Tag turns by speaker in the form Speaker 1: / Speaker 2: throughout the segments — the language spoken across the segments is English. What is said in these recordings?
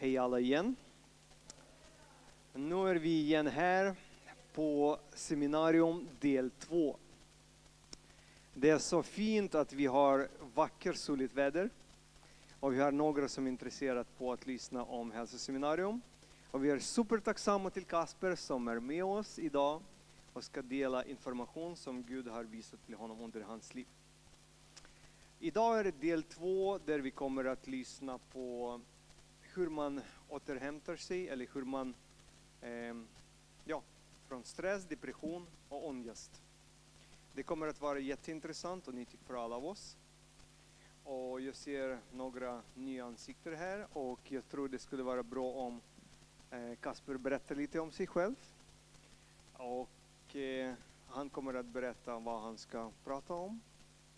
Speaker 1: Hej alla igen. Nu är vi igen här på seminarium del 2. Det är så fint att vi har vackert soligt väder. Och vi har några som är intresserade på att lyssna om hälsoseminarium. Och vi är supertacksamma till Kasper som är med oss idag och ska dela information som Gud har visat till honom under hans liv. Idag är det del 2 där vi kommer att lyssna på hur man återhämtar sig eller hur man från stress, depression och ångest. Det kommer att vara jätteintressant och nyttigt för alla av oss. Och jag ser några nya ansikter här och jag tror det skulle vara bra om Kasper berättar lite om sig själv. Och han kommer att berätta vad han ska prata om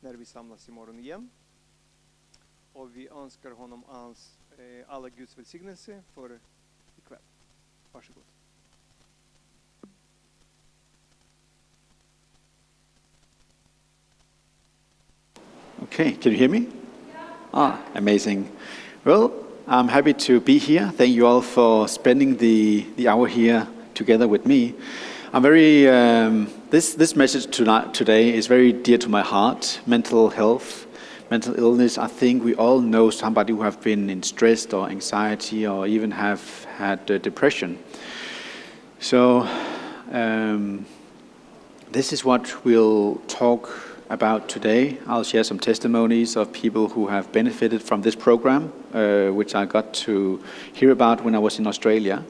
Speaker 1: när vi samlas imorgon igen. Och vi önskar honom alla Guds välsignelse för ikväll. Varsågod.
Speaker 2: Okay, can you hear me? Amazing. Well, I'm happy to be here. Thank you all for spending the hour here together with me. I'm very, this message today is very dear to my heart. Mental health, mental illness. I think we all know somebody who have been in stress or anxiety or even have had depression. So this is what we'll talk about today. I'll share some testimonies of people who have benefited from this program, which I got to hear about when I was in Australia.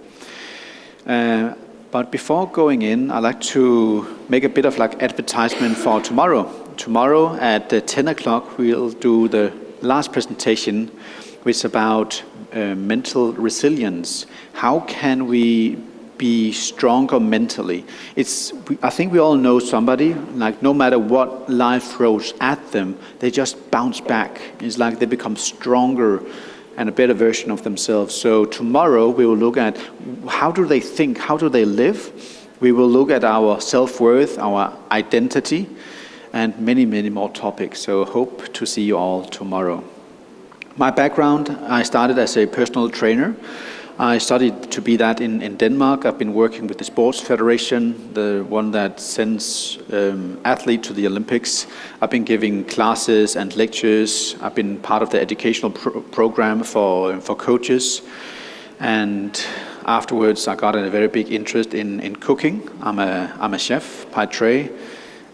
Speaker 2: But before going in, I'd like to make a bit of like advertisement for tomorrow. Tomorrow at 10 o'clock, we'll do the last presentation, which is about mental resilience. How can we be stronger mentally? I think we all know somebody, like no matter what life throws at them, they just bounce back. It's like they become stronger and a better version of themselves. So tomorrow we will look at how do they think, how do they live. We will look at our self-worth, our identity, and many, many more topics. So hope to see you all tomorrow. My background, I started as a personal trainer. I studied to be that in Denmark. I've been working with the sports federation, the one that sends athletes to the Olympics. I've been giving classes and lectures. I've been part of the educational program for coaches. And afterwards, I got a very big interest in cooking. I'm a chef by trade.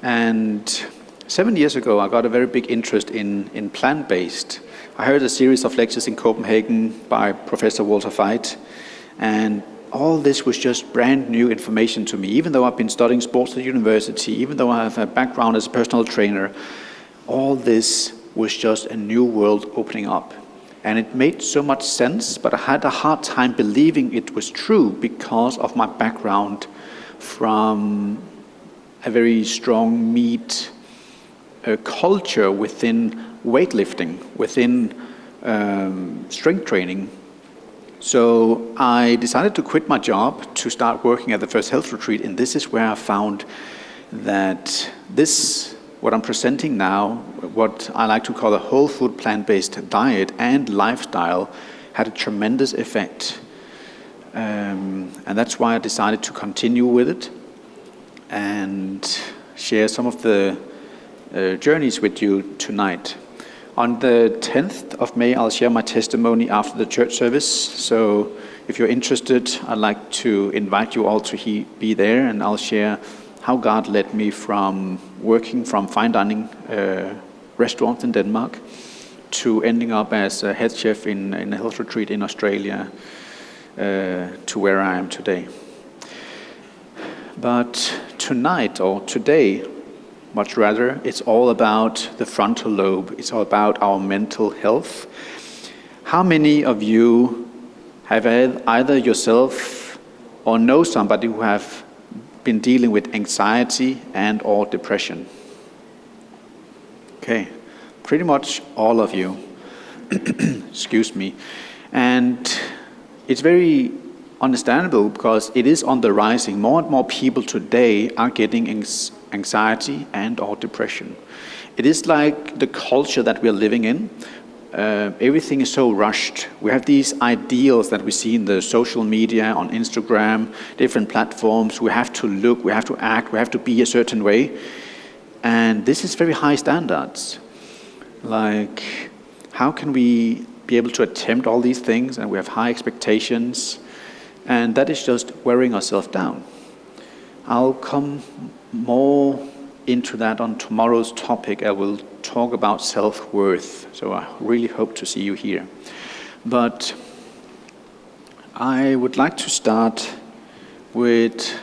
Speaker 2: And 7 years ago, I got a very big interest in plant-based. I heard a series of lectures in Copenhagen by Professor Walter Veit, and all this was just brand new information to me. Even though I've been studying sports at university, even though I have a background as a personal trainer, all this was just a new world opening up. And it made so much sense, but I had a hard time believing it was true because of my background from a very strong meat culture within weightlifting, within strength training. So I decided to quit my job to start working at the first health retreat, and this is where I found that this, what I'm presenting now, what I like to call a whole food plant-based diet and lifestyle, had a tremendous effect. And that's why I decided to continue with it and share some of the journeys with you tonight. On the 10th of May, I'll share my testimony after the church service. So if you're interested, I'd like to invite you all to be there, and I'll share how God led me from working from fine dining restaurants in Denmark to ending up as a head chef in a health retreat in Australia to where I am today. But tonight, or today, much rather, it's all about the frontal lobe. It's all about our mental health. How many of you have either yourself or know somebody who have been dealing with anxiety and or depression? Okay, pretty much all of you. Excuse me. And it's very understandable because it is on the rising. More and more people today are getting anxiety and or depression. It is like the culture that we're living in. everything is so rushed. We have these ideals that we see in the social media, on Instagram, different platforms. We have to look, we have to act, we have to be a certain way. And this is very high standards. Like, how can we be able to attempt all these things, and we have high expectations, and that is just wearing ourselves down. I'll come more into that on tomorrow's topic. I will talk about self-worth, so I really hope to see you here. But I would like to start with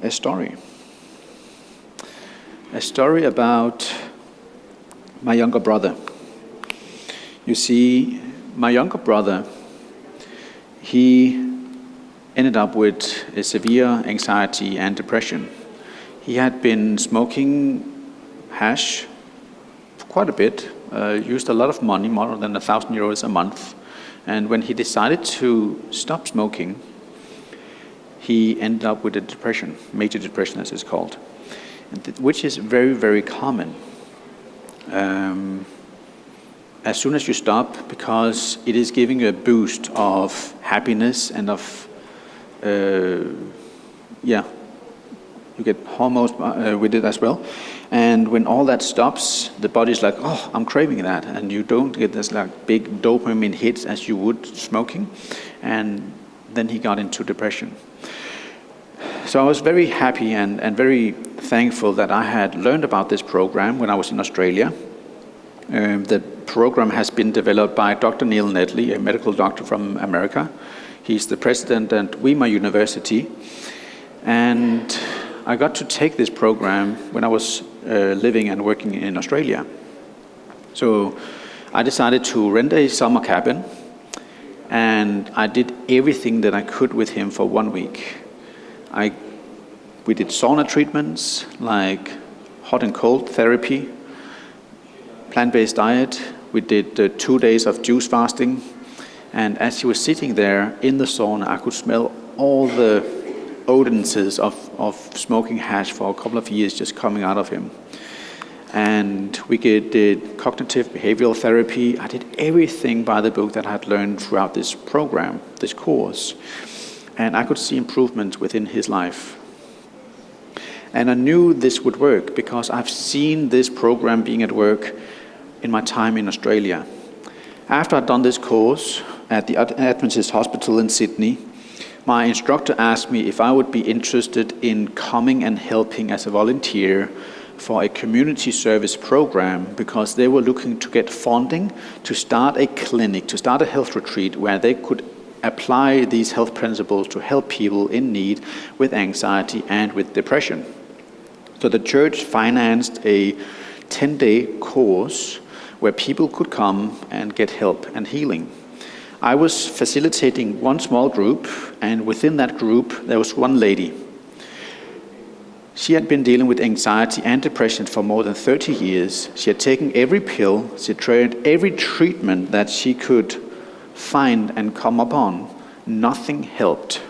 Speaker 2: a story. A story about my younger brother. You see, my younger brother, he ended up with a severe anxiety and depression. He had been smoking hash for quite a bit, used a lot of money, more than 1,000 euros a month. And when he decided to stop smoking, he ended up with a depression, major depression as it's called, which is very, very common. As soon as you stop, because it is giving you a boost of happiness and of, you get hormones with it as well. And when all that stops, the body's like, oh, I'm craving that. And you don't get this like big dopamine hits as you would smoking. And then he got into depression. So I was very happy and very thankful that I had learned about this program when I was in Australia. The program has been developed by Dr. Neil Nedley, a medical doctor from America. He's the president at Weimar University. And I got to take this program when I was living and working in Australia. So I decided to rent a summer cabin, and I did everything that I could with him for 1 week. We did sauna treatments, like hot and cold therapy, plant-based diet. We did 2 days of juice fasting. And as he was sitting there in the sauna, I could smell all the odorances of smoking hash for a couple of years just coming out of him. And we did cognitive behavioral therapy. I did everything by the book that I had learned throughout this program, this course. And I could see improvements within his life. And I knew this would work because I've seen this program being at work in my time in Australia. After I'd done this course at the Adventist Hospital in Sydney, my instructor asked me if I would be interested in coming and helping as a volunteer for a community service program, because they were looking to get funding to start a clinic, to start a health retreat where they could apply these health principles to help people in need with anxiety and with depression. So the church financed a 10-day course where people could come and get help and healing. I was facilitating one small group, and within that group there was one lady. She had been dealing with anxiety and depression for more than 30 years. She had taken every pill, she had tried every treatment that she could find and come upon. Nothing helped.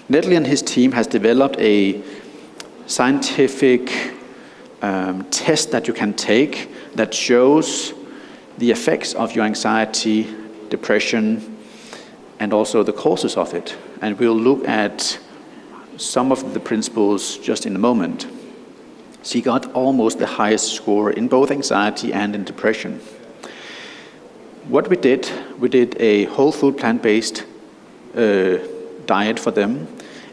Speaker 2: Nedley and his team has developed a scientific test that you can take that shows the effects of your anxiety, depression, and also the causes of it. And we'll look at some of the principles just in a moment. She got almost the highest score in both anxiety and in depression. What we did a whole food plant-based diet for them,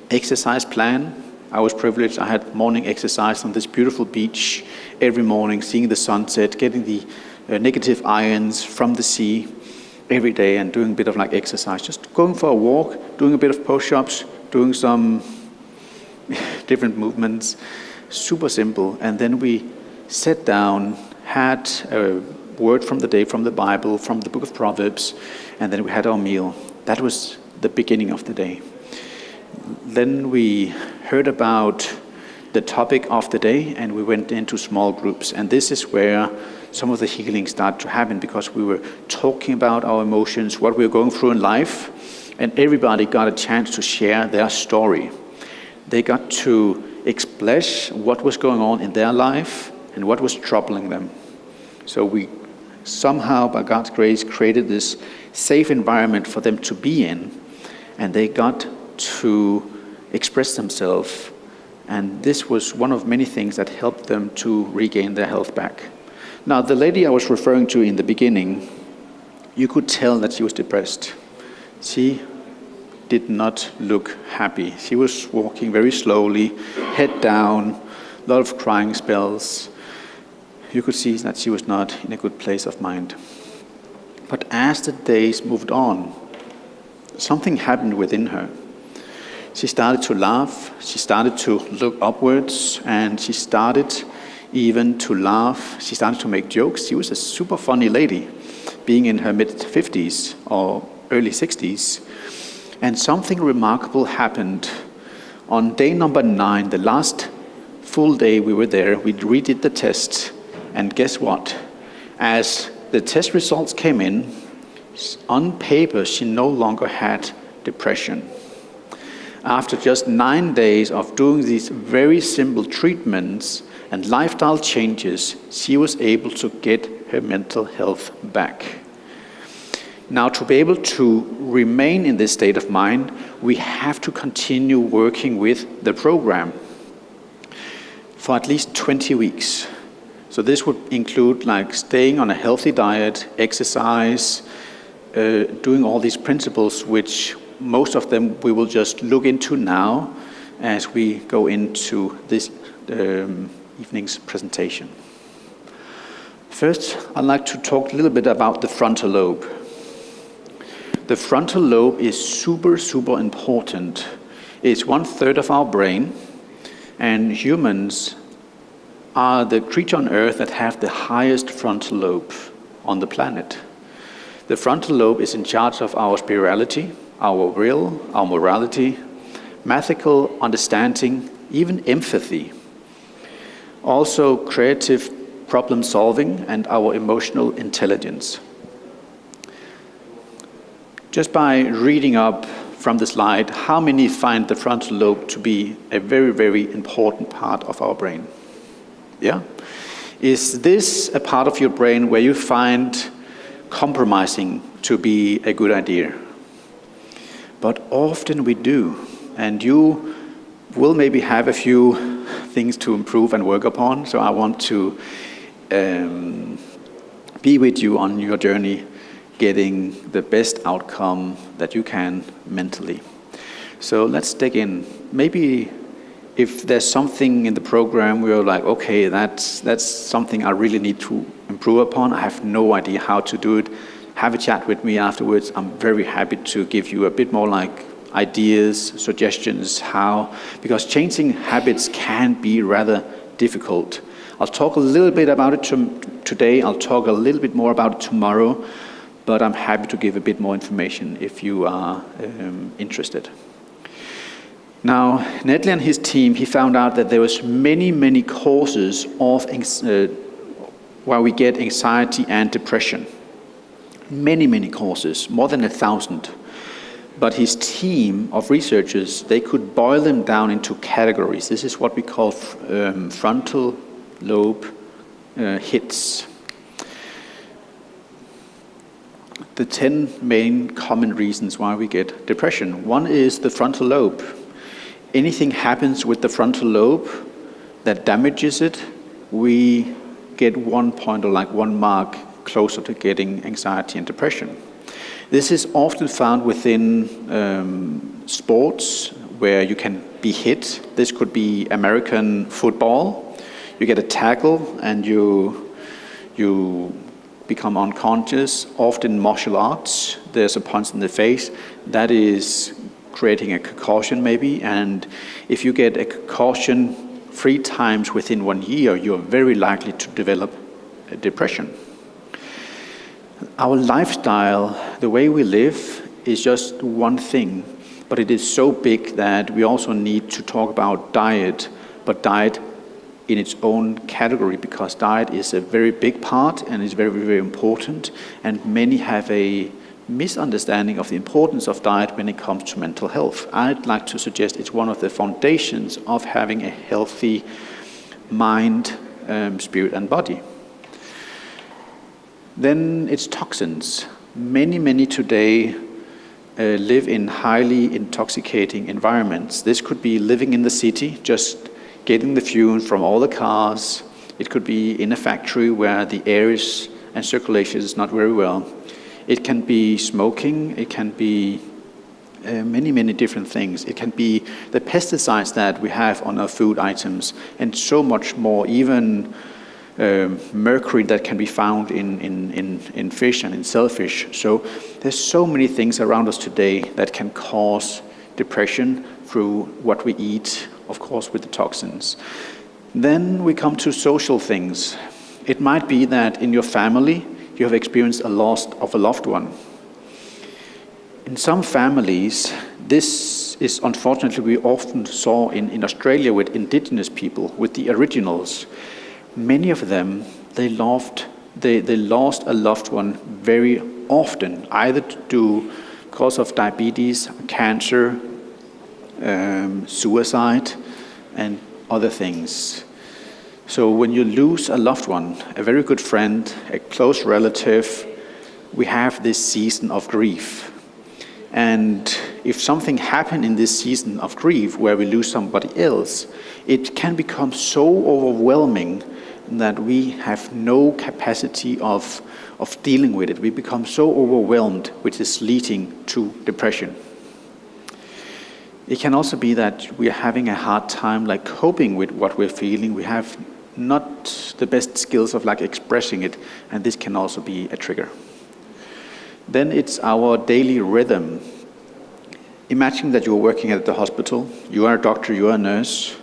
Speaker 2: exercise plan. I was privileged, I had morning exercise on this beautiful beach every morning, seeing the sunset, getting the negative ions from the sea every day, and doing a bit of like exercise, just going for a walk, doing a bit of push-ups, doing some different movements, super simple. And then we sat down, had a word from the day, from the Bible, from the book of Proverbs, and then we had our meal. That was the beginning of the day. Then we heard about the topic of the day, and we went into small groups. And this is where some of the healing started to happen, because we were talking about our emotions, what we were going through in life, and everybody got a chance to share their story. They got to express what was going on in their life and what was troubling them. So we somehow by God's grace created this safe environment for them to be in, and they got to express themselves. And this was one of many things that helped them to regain their health back. Now, the lady I was referring to in the beginning, you could tell that she was depressed. She did not look happy. She was walking very slowly, head down, a lot of crying spells. You could see that she was not in a good place of mind. But as the days moved on, something happened within her. She started to laugh, she started to look upwards, and she started even to laugh. She started to make jokes. She was a super funny lady, being in her mid-50s or early 60s. And something remarkable happened. On day number 9, the last full day we were there, we redid the test. And guess what? As the test results came in, on paper, she no longer had depression. After just 9 days of doing these very simple treatments and lifestyle changes, she was able to get her mental health back. Now, to be able to remain in this state of mind, we have to continue working with the program for at least 20 weeks. So this would include like staying on a healthy diet, exercise, doing all these principles, which most of them we will just look into now as we go into this evening's presentation. First, I'd like to talk a little bit about the frontal lobe. The frontal lobe is super, super important. It's 1/3 of our brain, and humans are the creature on earth that have the highest frontal lobe on the planet. The frontal lobe is in charge of our spirituality, our will, our morality, mathematical understanding, even empathy. Also creative problem solving and our emotional intelligence. Just by reading up from the slide, how many find the frontal lobe to be a very, very important part of our brain? Yeah? Is this a part of your brain where you find compromising to be a good idea? But often we do, and you will maybe have a few things to improve and work upon, so I want to be with you on your journey, getting the best outcome that you can mentally. So let's dig in. Maybe if there's something in the program where you're like, okay, that's something I really need to improve upon, I have no idea how to do it, have a chat with me afterwards. I'm very happy to give you a bit more like ideas, suggestions, how, because changing habits can be rather difficult. I'll talk a little bit about it today, I'll talk a little bit more about it tomorrow, but I'm happy to give a bit more information if you are interested. Now, Nedley and his team, he found out that there was many causes of where we get anxiety and depression. Many causes, more than 1,000. But his team of researchers, they could boil them down into categories. This is what we call frontal lobe hits. The 10 main common reasons why we get depression. One is the frontal lobe. Anything happens with the frontal lobe that damages it, we get 1 point or like 1 mark closer to getting anxiety and depression. This is often found within sports where you can be hit. This could be American football. You get a tackle and you become unconscious. Often martial arts, there's a punch in the face. That is creating a concussion maybe. And if you get a concussion 3 times within 1 year, you're very likely to develop a depression. Our lifestyle, the way we live, is just one thing, but it is so big that we also need to talk about diet, but diet in its own category, because diet is a very big part and is very important, and many have a misunderstanding of the importance of diet when it comes to mental health. I'd like to suggest it's one of the foundations of having a healthy mind, spirit and body. Then it's toxins. Many today live in highly intoxicating environments. This could be living in the city, just getting the fumes from all the cars. It could be in a factory where the air is and circulation is not very well. It can be smoking, it can be many different things. It can be the pesticides that we have on our food items, and so much more, even mercury that can be found in fish and in shellfish. So there's so many things around us today that can cause depression through what we eat, of course with the toxins. Then we come to social things. It might be that in your family you have experienced a loss of a loved one. In some families, this is unfortunately we often saw in Australia with indigenous people, with the originals. Many of them, they lost a loved one very often, either because of diabetes, cancer, suicide, and other things. So when you lose a loved one, a very good friend, a close relative, we have this season of grief. And if something happened in this season of grief where we lose somebody else, it can become so overwhelming that we have no capacity of dealing with it. We become so overwhelmed, which is leading to depression. It can also be that we are having a hard time coping with what we're feeling. We have not the best skills of expressing it, and this can also be a trigger. Then it's our daily rhythm. Imagine that you're working at the hospital, you are a doctor, you are a nurse,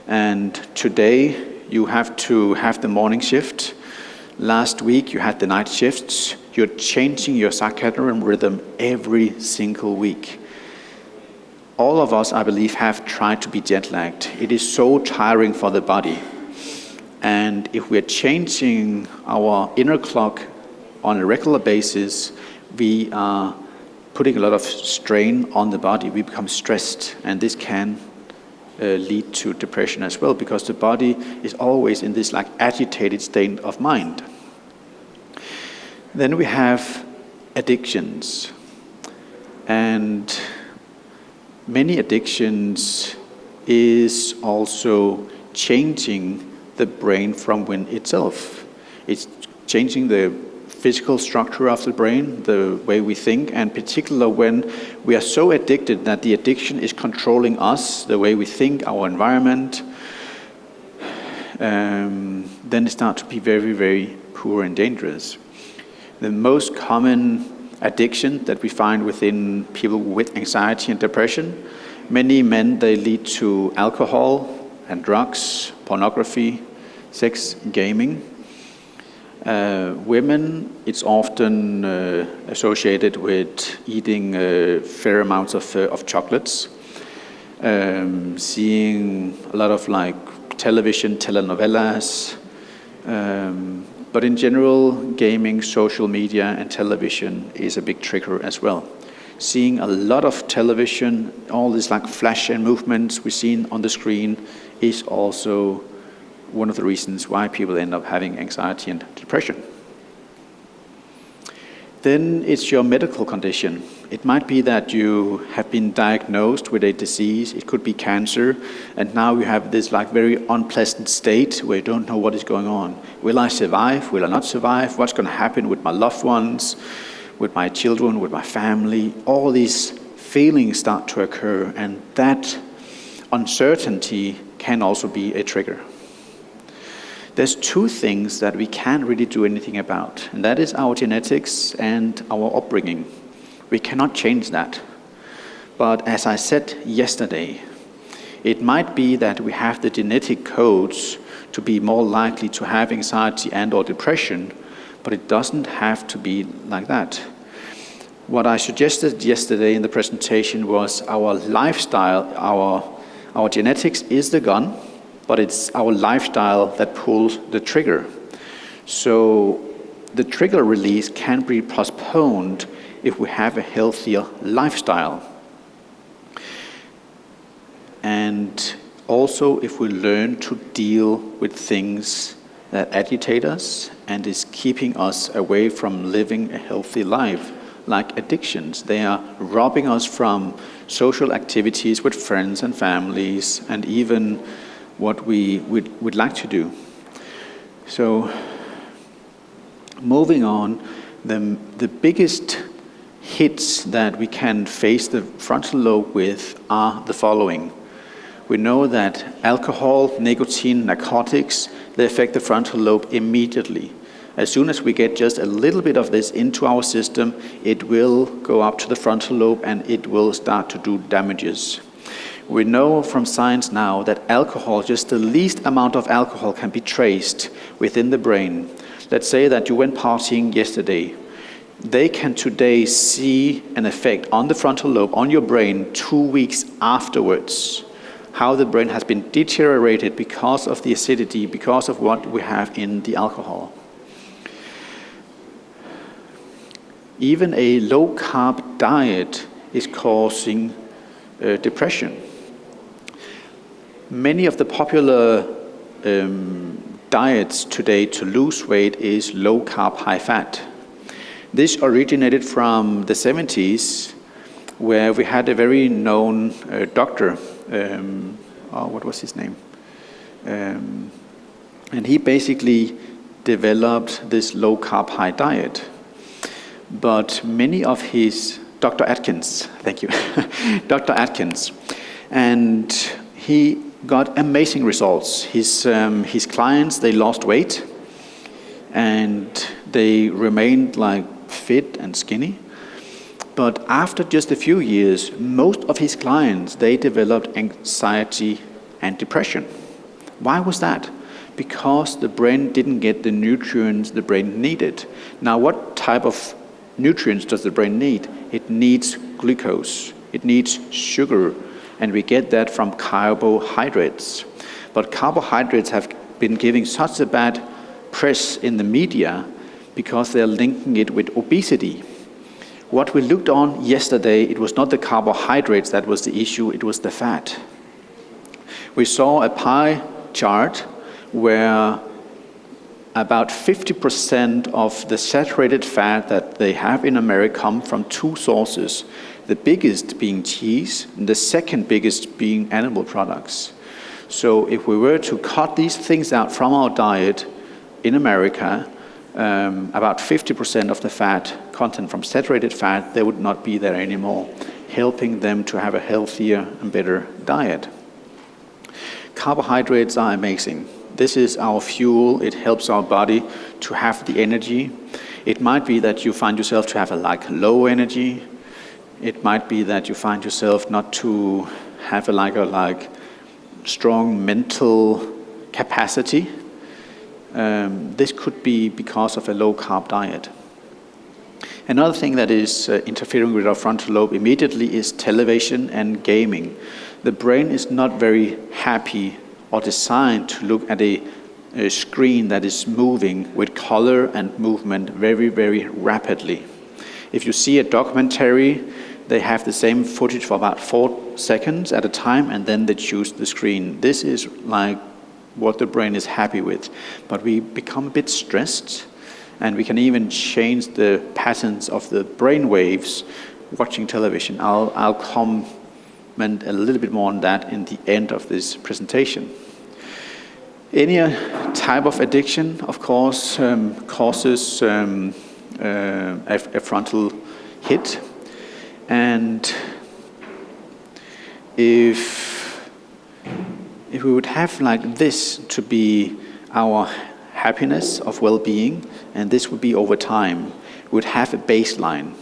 Speaker 2: and today you have to have the morning shift. Last week you had the night shifts. You're changing your circadian rhythm every single week. All of us, I believe, have tried to be jet lagged. It is so tiring for the body. And if we're changing our inner clock on a regular basis, we are putting a lot of strain on the body. We become stressed, and this can lead to depression as well, because the body is always in this agitated state of mind. Then we have addictions, and many addictions is also changing the brain from within itself. It's changing the physical structure of the brain, the way we think, and particularly when we are so addicted that the addiction is controlling us, the way we think, our environment, then it starts to be very poor and dangerous. The most common addiction that we find within people with anxiety and depression, many men, they lead to alcohol and drugs, pornography, sex, gaming. Women, it's often associated with eating fair amounts of chocolates, seeing a lot of television, telenovelas, but in general, gaming, social media, and television is a big trigger as well. Seeing a lot of television, all these flash and movements we see on the screen is also one of the reasons why people end up having anxiety and depression. Then it's your medical condition. It might be that you have been diagnosed with a disease. It could be cancer, and now you have this very unpleasant state where you don't know what is going on. Will I survive? Will I not survive? What's going to happen with my loved ones, with my children, with my family? All these feelings start to occur, and that uncertainty can also be a trigger. There's two things that we can't really do anything about, and that is our genetics and our upbringing. We cannot change that. But as I said yesterday, it might be that we have the genetic codes to be more likely to have anxiety and or depression, but it doesn't have to be like that. What I suggested yesterday in the presentation was our lifestyle, our genetics is the gun, but it's our lifestyle that pulls the trigger. So the trigger release can be postponed if we have a healthier lifestyle. And also if we learn to deal with things that agitate us and is keeping us away from living a healthy life, like addictions. They are robbing us from social activities with friends and families, and even what we would like to do. So, moving on, the biggest hits that we can face the frontal lobe with are the following. We know that alcohol, nicotine, narcotics, they affect the frontal lobe immediately. As soon as we get just a little bit of this into our system, it will go up to the frontal lobe and it will start to do damages. We know from science now that alcohol, just the least amount of alcohol, can be traced within the brain. Let's say that you went partying yesterday. They can today see an effect on the frontal lobe, on your brain, 2 weeks afterwards. How the brain has been deteriorated because of the acidity, because of what we have in the alcohol. Even a low-carb diet is causing depression. Many of the popular diets today to lose weight is low-carb, high-fat. This originated from the 70s, where we had a very known doctor, what was his name? And he basically developed this low-carb, high diet. But many of his, Dr. Atkins, thank you, Dr. Atkins, and he got amazing results. His clients, they lost weight, and they remained like fit and skinny. But after just a few years, most of his clients, they developed anxiety and depression. Why was that? Because the brain didn't get the nutrients the brain needed. Now, what type of nutrients does the brain need? It needs glucose, it needs sugar, and we get that from carbohydrates. But carbohydrates have been giving such a bad press in the media because they're linking it with obesity. What we looked on yesterday, it was not the carbohydrates that was the issue, it was the fat. We saw a pie chart where about 50% of the saturated fat that they have in America come from two sources. The biggest being cheese, and the second biggest being animal products. So if we were to cut these things out from our diet in America, about 50% of the fat content from saturated fat, they would not be there anymore, helping them to have a healthier and better diet. Carbohydrates are amazing. This is our fuel. It helps our body to have the energy. It might be that you find yourself to have a low energy. It might be that you find yourself not to have a strong mental capacity. This could be because of a low-carb diet. Another thing that is interfering with our frontal lobe immediately is television and gaming. The brain is not very happy or designed to look at a screen that is moving with color and movement very, very rapidly. If you see a documentary, they have the same footage for about 4 seconds at a time, and then they choose the screen. This is like what the brain is happy with. But we become a bit stressed, and we can even change the patterns of the brain waves watching television. I'll comment a little bit more on that in the end of this presentation. Any type of addiction, of course, causes a frontal hit. And if we would have this to be our happiness of well-being, and this would be over time, we would have a baseline.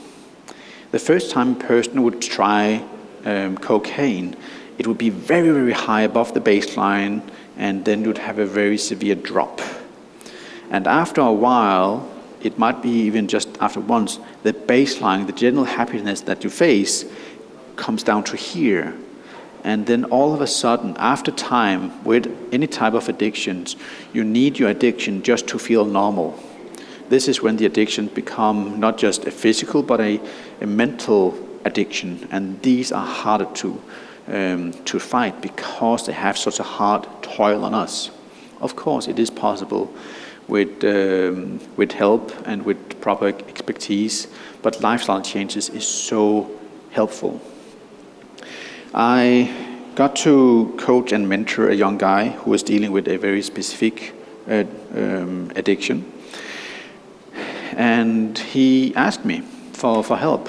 Speaker 2: The first time a person would try cocaine, it would be very, very high above the baseline, and then you'd have a very severe drop. And after a while, it might be even just after once, the baseline, the general happiness that you face comes down to here. And then all of a sudden, after time, with any type of addictions, you need your addiction just to feel normal. This is when the addictions become not just a physical, but a mental addiction. And these are harder to fight because they have such a hard toil on us. Of course, it is possible with help and with proper expertise, but lifestyle changes is so helpful. I got to coach and mentor a young guy who was dealing with a very specific addiction. And he asked me for help.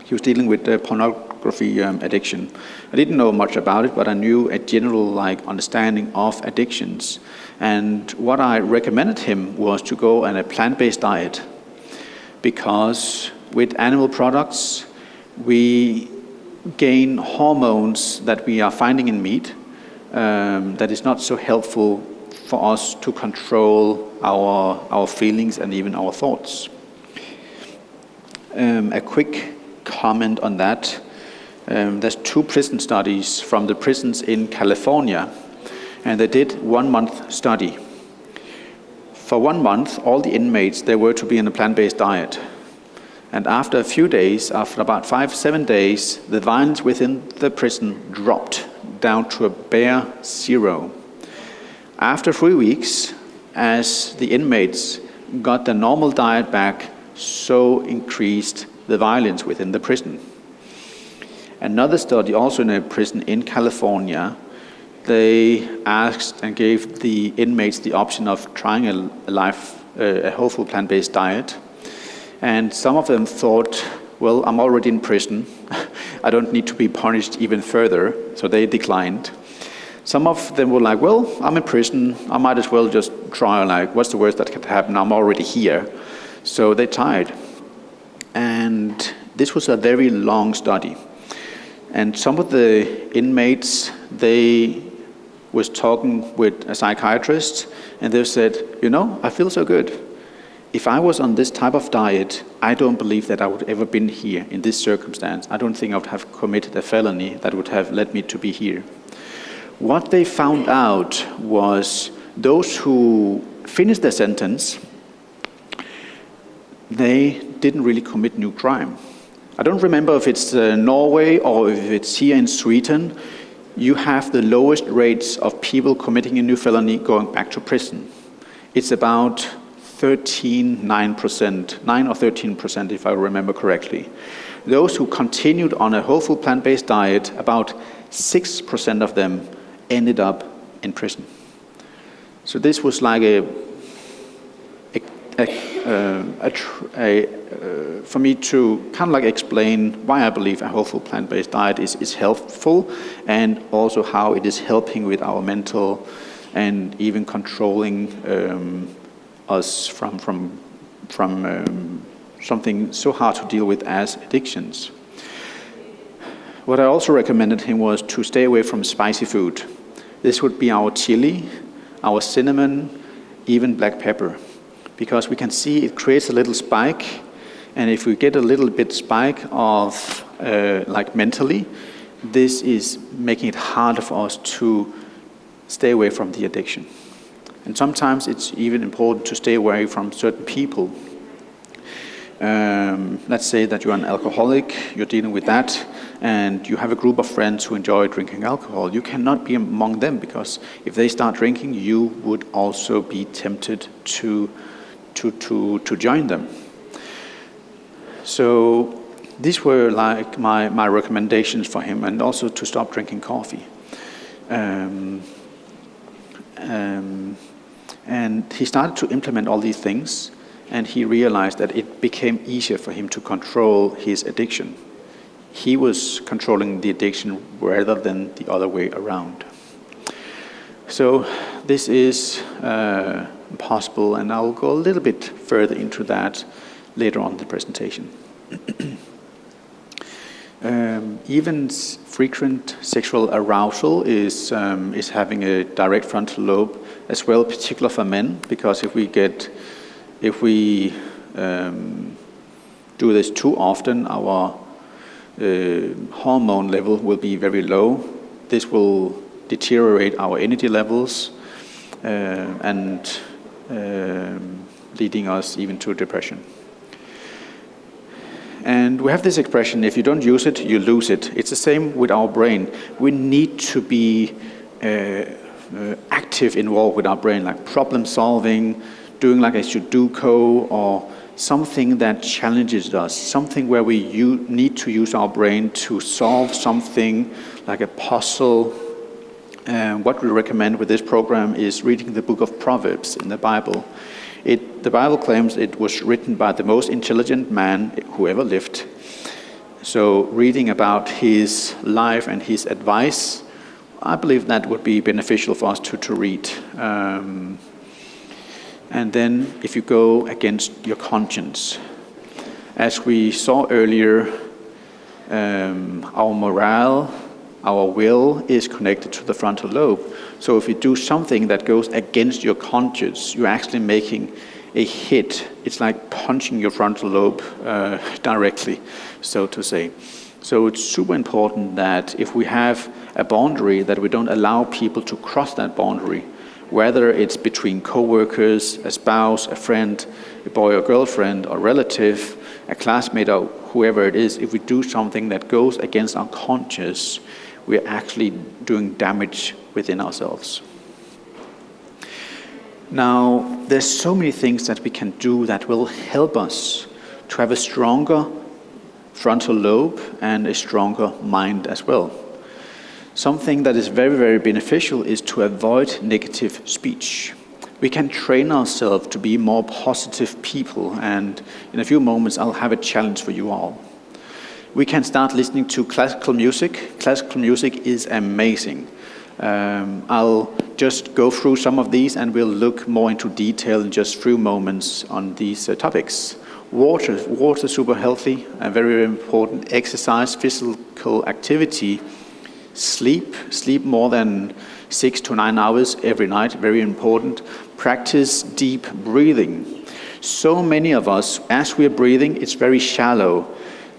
Speaker 2: He was dealing with pornography addiction. I didn't know much about it, but I knew a general understanding of addictions. And what I recommended him was to go on a plant-based diet, because with animal products, we gain hormones that we are finding in meat that is not so helpful for us to control our feelings and even our thoughts. A quick comment on that. There's 2 prison studies from the prisons in California, and they did 1 month study. For 1 month, all the inmates, they were to be on a plant-based diet. And after a few days, after about 5-7 days, the violence within the prison dropped down to a bare 0. After 3 weeks, as the inmates got the normal diet back, so increased the violence within the prison. Another study, also in a prison in California, they asked and gave the inmates the option of trying a whole food plant-based diet. And some of them thought, well, I'm already in prison. I don't need to be punished even further, so they declined. Some of them were like, well, I'm in prison. I might as well just try, what's the worst that could happen? I'm already here. So they tried. And this was a very long study. And some of the inmates, they was talking with a psychiatrist, and they said, I feel so good. If I was on this type of diet, I don't believe that I would ever been here in this circumstance. I don't think I would have committed a felony that would have led me to be here. What they found out was those who finished their sentence, they didn't really commit new crime. I don't remember if it's Norway or if it's here in Sweden. You have the lowest rates of people committing a new felony going back to prison. It's about 9 or 13%, if I remember correctly. Those who continued on a whole food plant-based diet, about 6% of them ended up in prison. So this was like for me to kind of explain why I believe a whole food plant-based diet is helpful, and also how it is helping with our mental and even controlling us from something so hard to deal with as addictions. What I also recommended him was to stay away from spicy food. This would be our chili, our cinnamon, even black pepper, because we can see it creates a little spike, and if we get a little bit spike of mentally, this is making it harder for us to stay away from the addiction. And sometimes it's even important to stay away from certain people. Let's say that you're an alcoholic, you're dealing with that, and you have a group of friends who enjoy drinking alcohol. You cannot be among them, because if they start drinking, you would also be tempted to join them. So these were my recommendations for him, and also to stop drinking coffee. And he started to implement all these things, and he realized that it became easier for him to control his addiction. He was controlling the addiction rather than the other way around. So this is possible, and I'll go a little bit further into that later on in the presentation. Even frequent sexual arousal is having a direct frontal lobe as well, particularly for men, because if we do this too often, our hormone level will be very low. This will deteriorate our energy levels and leading us even to depression. And we have this expression, if you don't use it, you lose it. It's the same with our brain. We need to be active involved with our brain, like problem solving, doing like a Sudoku, or something that challenges us, something where we need to use our brain to solve something like a puzzle. What we recommend with this program is reading the book of Proverbs in the Bible. The Bible claims it was written by the most intelligent man who ever lived. So reading about his life and his advice, I believe that would be beneficial for us to read. And then if you go against your conscience, as we saw earlier, our morale, our will is connected to the frontal lobe. So if you do something that goes against your conscience, you're actually making a hit. It's like punching your frontal lobe directly, so to say. So it's super important that if we have a boundary, that we don't allow people to cross that boundary, whether it's between co-workers, a spouse, a friend, a boy or girlfriend, or relative, a classmate, or whoever it is. If we do something that goes against our conscience, we're actually doing damage within ourselves. Now, there's so many things that we can do that will help us to have a stronger frontal lobe and a stronger mind as well. Something that is very, very beneficial is to avoid negative speech. We can train ourselves to be more positive people, and in a few moments I'll have a challenge for you all. We can start listening to classical music. Classical music is amazing. I'll just go through some of these and we'll look more into detail in just a few moments on these topics. Water is super healthy and very, very important. Exercise, physical activity. Sleep more than 6 to 9 hours every night, very important. Practice deep breathing. So many of us, as we're breathing, it's very shallow.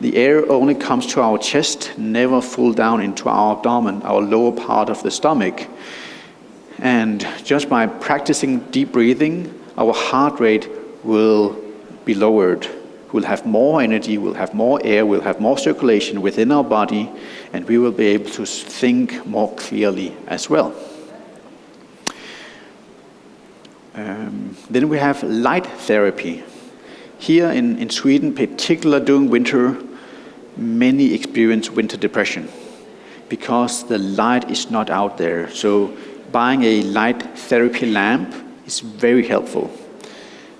Speaker 2: The air only comes to our chest, never full down into our abdomen, our lower part of the stomach. And just by practicing deep breathing, our heart rate will be lowered. We'll have more energy, we'll have more air, we'll have more circulation within our body, and we will be able to think more clearly as well. Then we have light therapy. Here in Sweden, particularly during winter, many experience winter depression because the light is not out there. So buying a light therapy lamp is very helpful.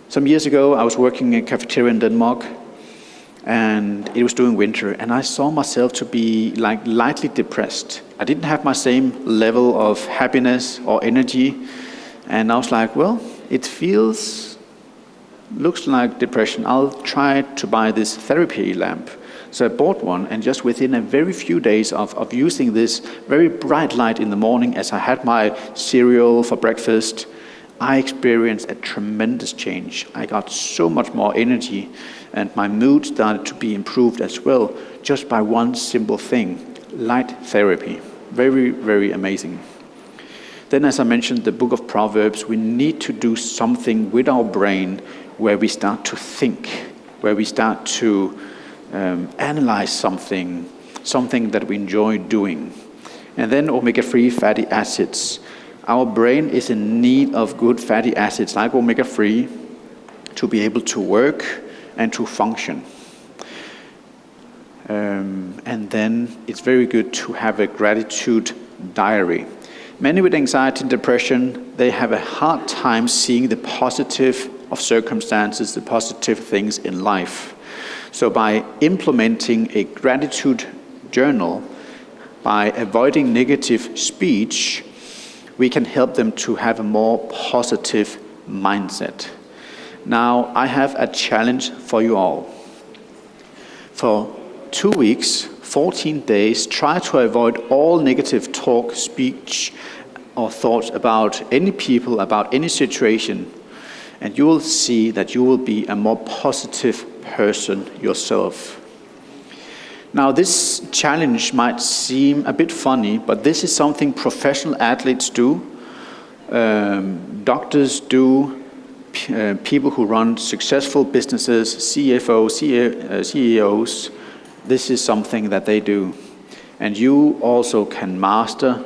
Speaker 2: Some years ago, I was working in a cafeteria in Denmark, and it was during winter, and I saw myself to be like lightly depressed. I didn't have my same level of happiness or energy, and I was like, well, it looks like depression. I'll try to buy this therapy lamp. So I bought one, and just within a very few days of using this very bright light in the morning as I had my cereal for breakfast, I experienced a tremendous change. I got so much more energy, and my mood started to be improved as well, just by one simple thing, light therapy. Very, very amazing. Then, as I mentioned, the book of Proverbs, we need to do something with our brain where we start to think, where we start to analyze something that we enjoy doing. And then omega-3 fatty acids. Our brain is in need of good fatty acids like omega-3 to be able to work and to function. And then it's very good to have a gratitude diary. Many with anxiety and depression, they have a hard time seeing the positive of circumstances, the positive things in life. So by implementing a gratitude journal, by avoiding negative speech, we can help them to have a more positive mindset. Now, I have a challenge for you all. For 2 weeks, 14 days, try to avoid all negative talk, speech, or thoughts about any people, about any situation, and you will see that you will be a more positive person yourself. Now, this challenge might seem a bit funny, but this is something professional athletes do, doctors do, people who run successful businesses, CFOs, CEOs, this is something that they do. And you also can master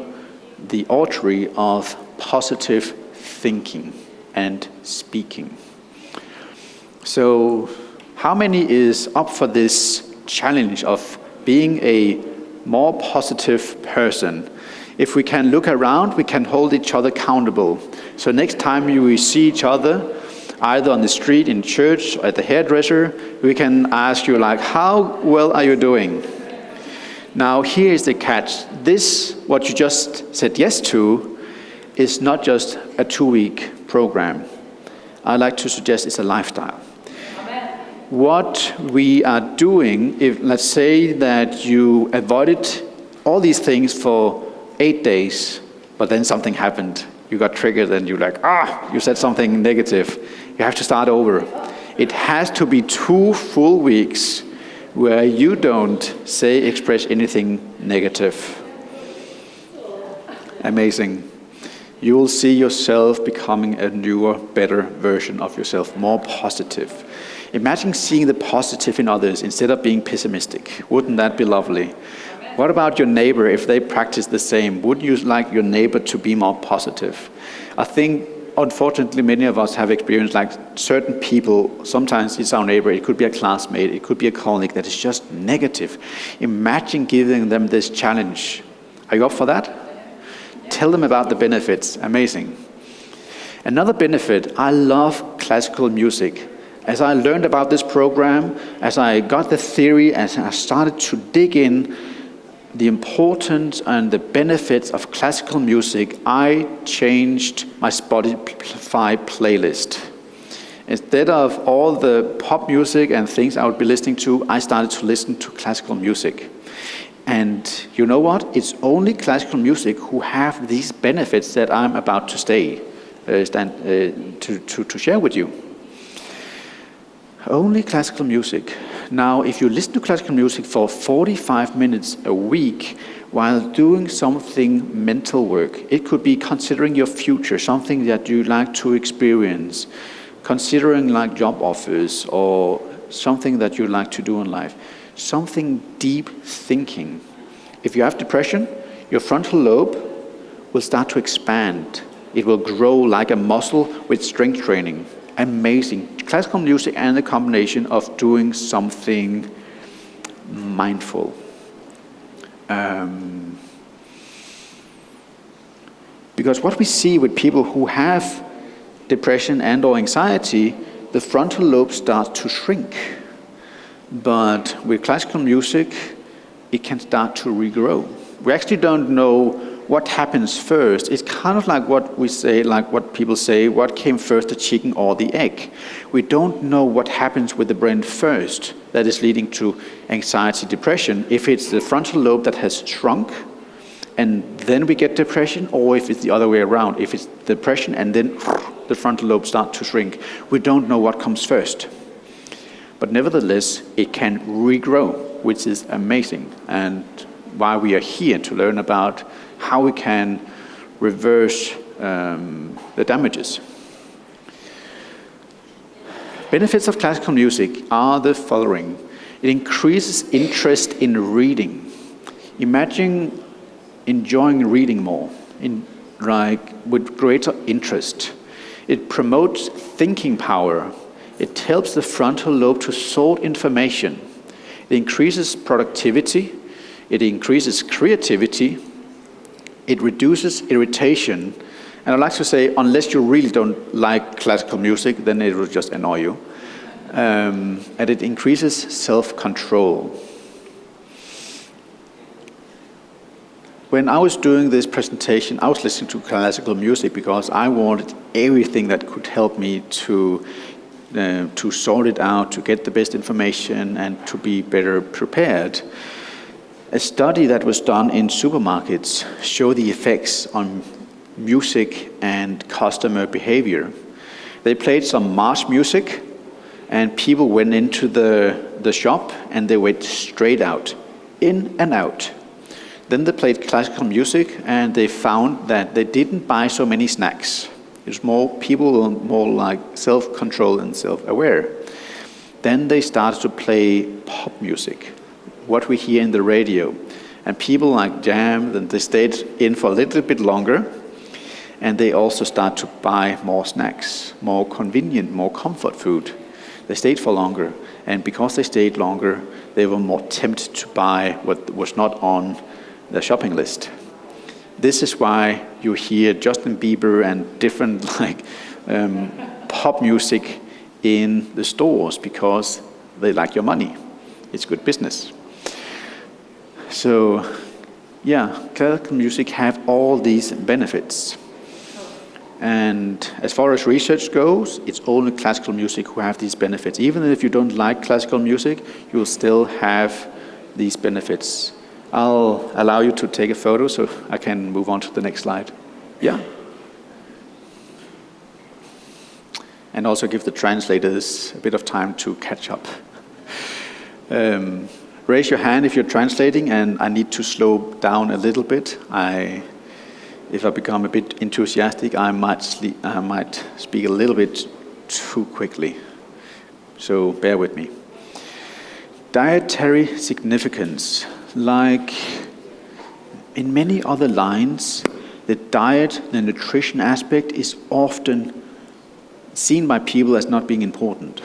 Speaker 2: the artery of positive thinking and speaking. So, how many is up for this challenge of being a more positive person? If we can look around, we can hold each other accountable. So next time we see each other, either on the street, in church, or at the hairdresser, we can ask you like, how well are you doing? Now here is the catch. This, what you just said yes to, is not just a 2-week program. I like to suggest it's a lifestyle. What we are doing, if let's say that you avoided all these things for 8 days, but then something happened, you got triggered and you're like, you said something negative, you have to start over. It has to be 2 full weeks where you don't express anything negative. Amazing. You will see yourself becoming a newer, better version of yourself, more positive. Imagine seeing the positive in others instead of being pessimistic. Wouldn't that be lovely? What about your neighbor if they practice the same? Would you like your neighbor to be more positive? I think, unfortunately, many of us have experienced like certain people, sometimes it's our neighbor, it could be a classmate, it could be a colleague that is just negative. Imagine giving them this challenge. Are you up for that? Tell them about the benefits. Amazing. Another benefit, I love classical music. As I learned about this program, as I got the theory, as I started to dig in the importance and the benefits of classical music, I changed my Spotify playlist. Instead of all the pop music and things I would be listening to, I started to listen to classical music. And you know what? It's only classical music who have these benefits that I'm about to share with you. Only classical music. Now, if you listen to classical music for 45 minutes a week while doing something mental work, it could be considering your future, something that you like to experience, considering like job offers or something that you like to do in life, something deep thinking. If you have depression, your frontal lobe will start to expand. It will grow like a muscle with strength training. Amazing. Classical music and the combination of doing something mindful. Because what we see with people who have depression and or anxiety, the frontal lobe starts to shrink. But with classical music, it can start to regrow. We actually don't know what happens first. It's kind of like what we say, like what people say, what came first, the chicken or the egg? We don't know what happens with the brain first that is leading to anxiety, depression. If it's the frontal lobe that has shrunk and then we get depression, or if it's the other way around, if it's depression and then the frontal lobe starts to shrink. We don't know what comes first. But nevertheless, it can regrow, which is amazing, and why we are here to learn about how we can reverse the damages. Benefits of classical music are the following. It increases interest in reading. Imagine enjoying reading more, with greater interest. It promotes thinking power. It helps the frontal lobe to sort information. It increases productivity. It increases creativity. It reduces irritation. And I'd like to say, unless you really don't like classical music, then it will just annoy you. And it increases self-control. When I was doing this presentation, I was listening to classical music because I wanted everything that could help me to sort it out, to get the best information, and to be better prepared. A study that was done in supermarkets showed the effects on music and customer behavior. They played some march music, and people went into the shop and they went straight out, in and out. Then they played classical music and they found that they didn't buy so many snacks. It was more people more like self-control and self-aware. Then they started to play pop music, what we hear in the radio. And people like jammed and they stayed in for a little bit longer. and they also start to buy more snacks, more convenient, more comfort food. They stayed for longer, and because they stayed longer, they were more tempted to buy what was not on the shopping list. This is why you hear Justin Bieber and different pop music in the stores, because they like your money. It's good business. So, classical music have all these benefits. And as far as research goes, it's only classical music who have these benefits. Even if you don't like classical music, you will still have these benefits. I'll allow you to take a photo so I can move on to the next slide. Yeah. And also give the translators a bit of time to catch up. Raise your hand if you're translating, and I need to slow down a little bit. If I become a bit enthusiastic, I might speak a little bit too quickly. So bear with me. Dietary significance. Like in many other lines, the diet, the nutrition aspect is often seen by people as not being important.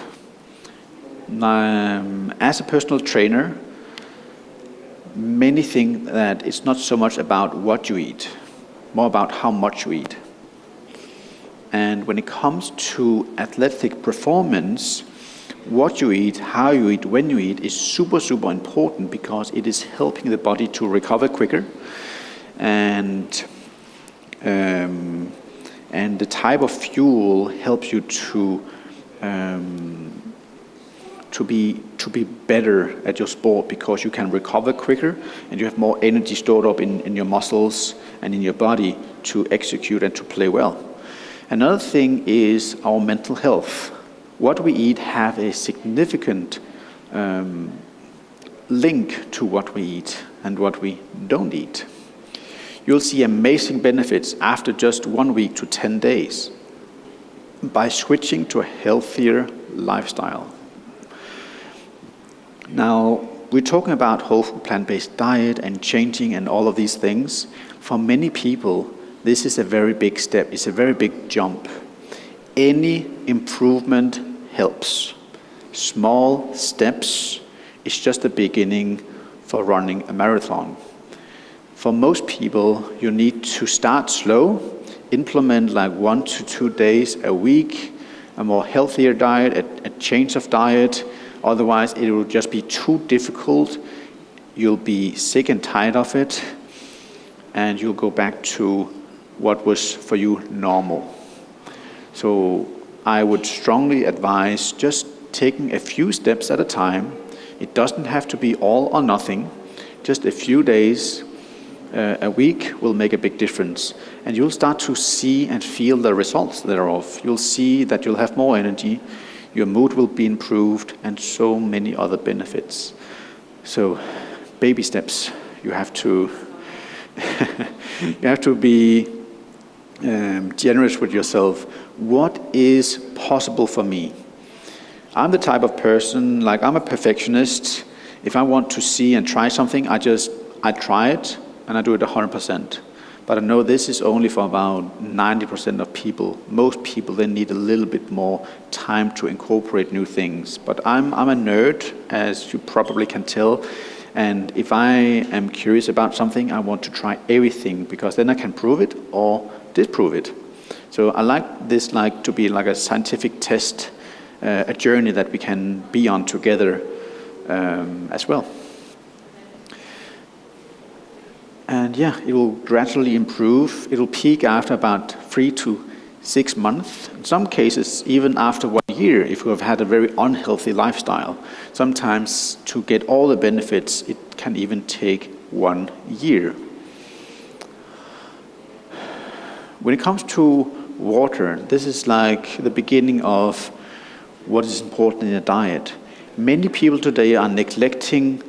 Speaker 2: As a personal trainer, many think that it's not so much about what you eat, more about how much you eat. And when it comes to athletic performance, what you eat, how you eat, when you eat is super, super important, because it is helping the body to recover quicker. And the type of fuel helps you to be better at your sport, because you can recover quicker and you have more energy stored up in your muscles and in your body to execute and to play well. Another thing is our mental health. What we eat have a significant link to what we eat and what we don't eat. You'll see amazing benefits after just 1 week to 10 days by switching to a healthier lifestyle. Now, we're talking about whole food plant-based diet and changing and all of these things. For many people, this is a very big step. It's a very big jump. Any improvement helps. Small steps is just the beginning for running a marathon. For most people, you need to start slow, implement like 1 to 2 days a week, a more healthier diet, a change of diet. Otherwise, it will just be too difficult. You'll be sick and tired of it, and you'll go back to what was for you normal. So I would strongly advise just taking a few steps at a time. It doesn't have to be all or nothing. Just a few days a week will make a big difference. And you'll start to see and feel the results thereof. You'll see that you'll have more energy, your mood will be improved, and so many other benefits. So, baby steps. You have to be generous with yourself. What is possible for me? I'm the type of person, I'm a perfectionist. If I want to see and try something, I try it and I do it 100%. But I know this is only for about 90% of people. Most people, they need a little bit more time to incorporate new things. But I'm a nerd, as you probably can tell. And if I am curious about something, I want to try everything, because then I can prove it or disprove it. So I like this to be like a scientific test, a journey that we can be on together as well. And it will gradually improve. It will peak after about 3 to 6 months. In some cases, even after 1 year, if you have had a very unhealthy lifestyle. Sometimes to get all the benefits, it can even take 1 year. When it comes to water, this is like the beginning of what is important in a diet. Many people today are neglecting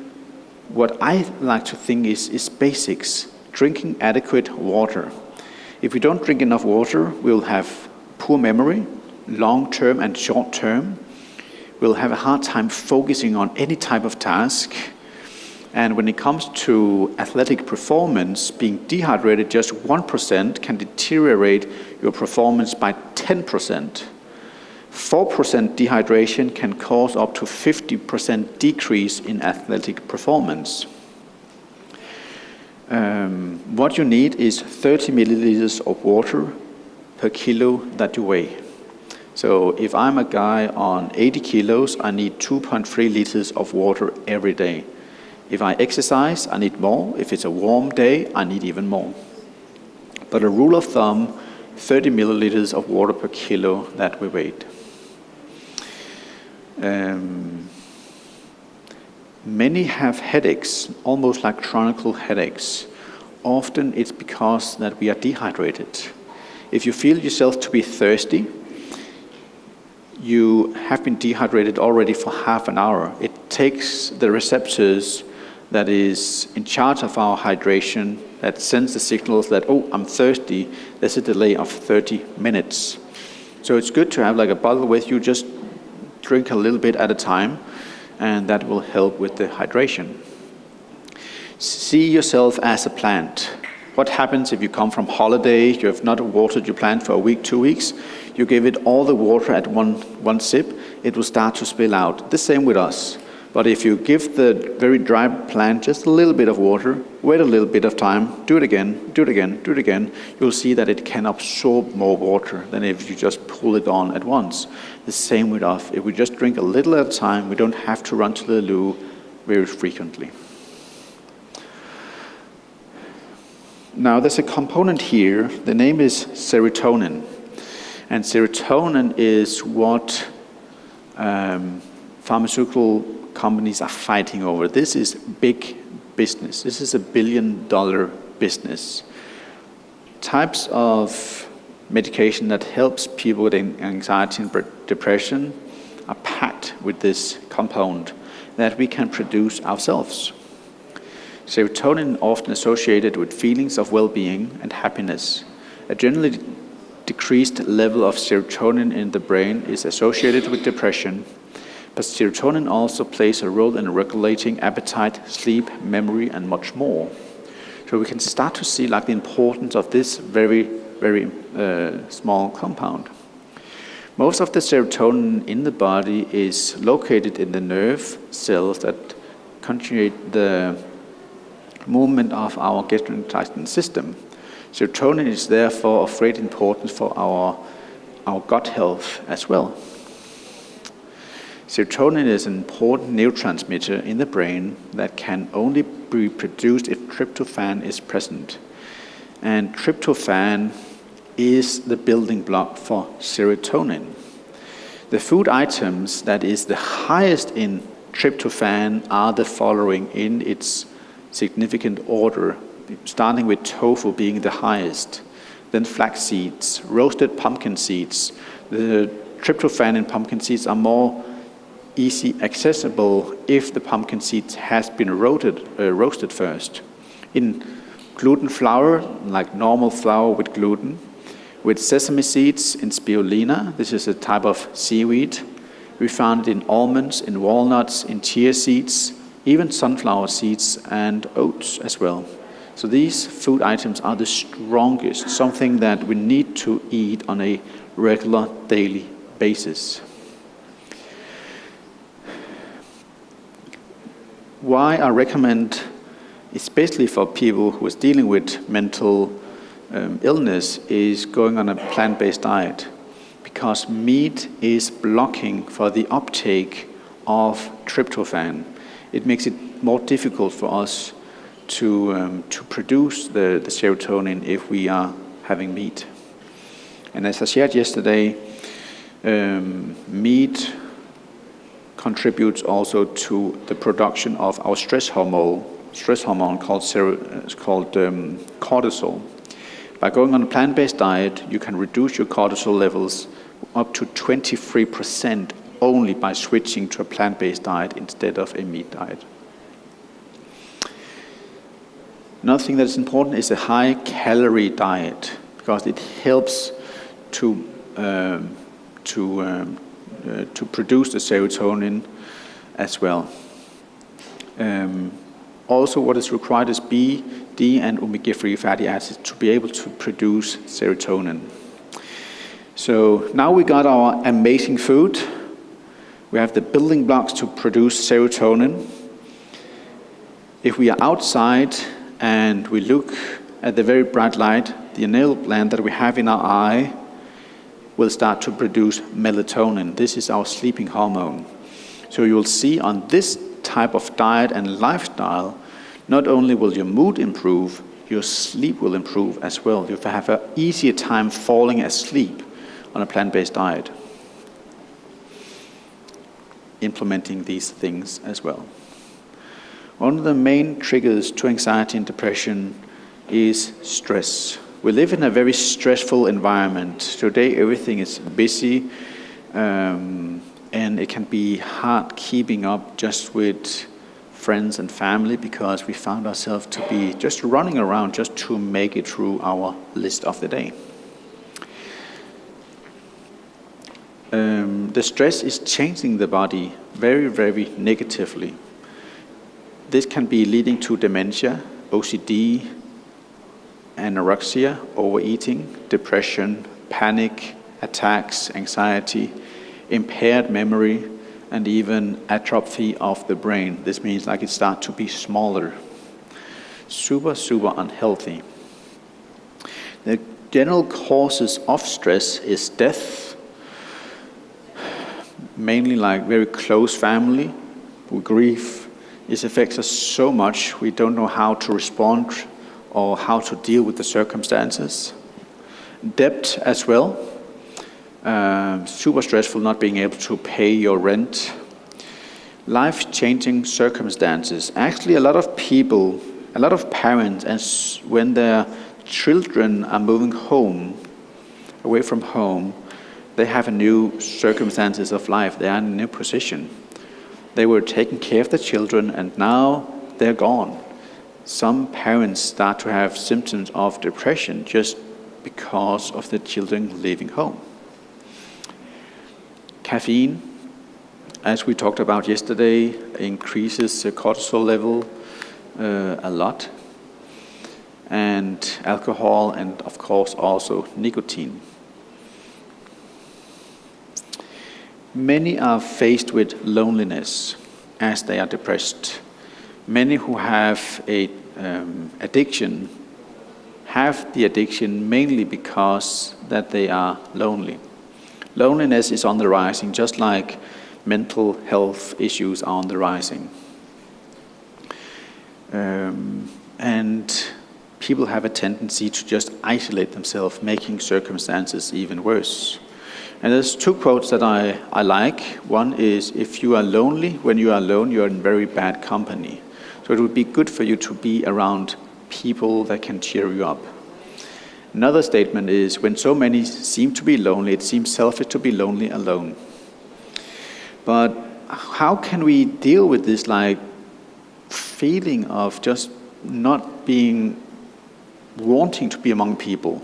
Speaker 2: what I like to think is basics, drinking adequate water. If we don't drink enough water, we'll have poor memory, long-term and short-term. We'll have a hard time focusing on any type of task. And when it comes to athletic performance, being dehydrated just 1% can deteriorate your performance by 10%. 4% dehydration can cause up to 50% decrease in athletic performance. What you need is 30 milliliters of water per kilo that you weigh. So if I'm a guy on 80 kilos, I need 2.3 liters of water every day. If I exercise, I need more. If it's a warm day, I need even more. But a rule of thumb, 30 milliliters of water per kilo that we weigh. Many have headaches, almost like chronic headaches. Often it's because that we are dehydrated. If you feel yourself to be thirsty, you have been dehydrated already for half an hour. It takes the receptors that is in charge of our hydration that sends the signals that, oh, I'm thirsty. There's a delay of 30 minutes. So it's good to have like a bottle with you, just drink a little bit at a time, and that will help with the hydration. See yourself as a plant. What happens if you come from holiday, you have not watered your plant for a week, 2 weeks, you give it all the water at one sip, it will start to spill out. The same with us. But if you give the very dry plant just a little bit of water, wait a little bit of time, do it again, do it again, do it again, you'll see that it can absorb more water than if you just pull it on at once. The same with us. If we just drink a little at a time, we don't have to run to the loo very frequently. Now there's a component here, the name is serotonin. And serotonin is what pharmaceutical companies are fighting over. This is big business. This is $1 billion business. Types of medication that helps people with anxiety and depression are packed with this compound that we can produce ourselves. Serotonin often associated with feelings of well-being and happiness. A generally decreased level of serotonin in the brain is associated with depression, but serotonin also plays a role in regulating appetite, sleep, memory, and much more. So we can start to see like the importance of this very, very small compound. Most of the serotonin in the body is located in the nerve cells that contribute the movement of our gastrointestinal system. Serotonin is therefore of great importance for our gut health as well. Serotonin is an important neurotransmitter in the brain that can only be produced if tryptophan is present. And tryptophan is the building block for serotonin. The food items that is the highest in tryptophan are the following in its significant order, starting with tofu being the highest, then flax seeds, roasted pumpkin seeds. The tryptophan in pumpkin seeds are more easy accessible if the pumpkin seeds has been roasted first. In gluten flour, like normal flour with gluten, with sesame seeds in spirulina, this is a type of seaweed. We found it in almonds, in walnuts, in chia seeds, even sunflower seeds and oats as well. So these food items are the strongest, something that we need to eat on a regular daily basis. Why I recommend, especially for people who is dealing with mental illness, is going on a plant-based diet, because meat is blocking for the uptake of tryptophan. It makes it more difficult for us to produce the serotonin if we are having meat. And as I shared yesterday, meat contributes also to the production of our stress hormone called cortisol. By going on a plant-based diet, you can reduce your cortisol levels up to 23% only by switching to a plant-based diet instead of a meat diet. Another thing that is important is a high-calorie diet, because it helps to produce the serotonin as well. Also, what is required is B, D, and omega-3 fatty acids to be able to produce serotonin. So now we got our amazing food. We have the building blocks to produce serotonin. If we are outside and we look at the very bright light, the enamel gland that we have in our eye will start to produce melatonin. This is our sleeping hormone. So you will see on this type of diet and lifestyle, not only will your mood improve, your sleep will improve as well. You have an easier time falling asleep on a plant-based diet. Implementing these things as well. One of the main triggers to anxiety and depression is stress. We live in a very stressful environment. Today everything is busy, and it can be hard keeping up just with friends and family because we found ourselves to be just running around just to make it through our list of the day. The stress is changing the body very, very negatively. This can be leading to dementia, OCD, anorexia, overeating, depression, panic, attacks, anxiety, impaired memory, and even atrophy of the brain. This means like it starts to be smaller. Super, super unhealthy. The general causes of stress is death, mainly like very close family, grief. It affects us so much we don't know how to respond or how to deal with the circumstances. Debt as well. Super stressful not being able to pay your rent. Life-changing circumstances. Actually, a lot of people, a lot of parents, as when their children are moving home, away from home, they have a new circumstances of life. They are in a new position. They were taking care of the children and now they're gone. Some parents start to have symptoms of depression just because of the children leaving home. Caffeine, as we talked about yesterday, increases the cortisol level a lot. And alcohol, and of course also nicotine. Many are faced with loneliness as they are depressed. Many who have a addiction have the addiction mainly because that they are lonely. Loneliness is on the rising, just like mental health issues are on the rising. And people have a tendency to just isolate themselves, making circumstances even worse. And there's two quotes that I like. One is, if you are lonely, when you are alone, you are in very bad company. So it would be good for you to be around people that can cheer you up. Another statement is, when so many seem to be lonely, it seems selfish to be lonely alone. But how can we deal with this feeling of just not being, wanting to be among people?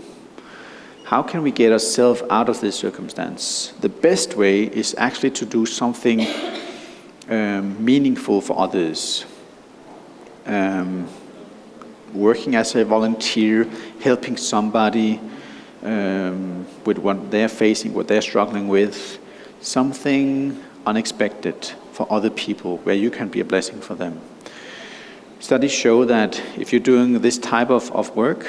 Speaker 2: How can we get ourselves out of this circumstance? The best way is actually to do something meaningful for others. Working as a volunteer, helping somebody with what they're facing, what they're struggling with, something unexpected for other people where you can be a blessing for them. Studies show that if you're doing this type of work,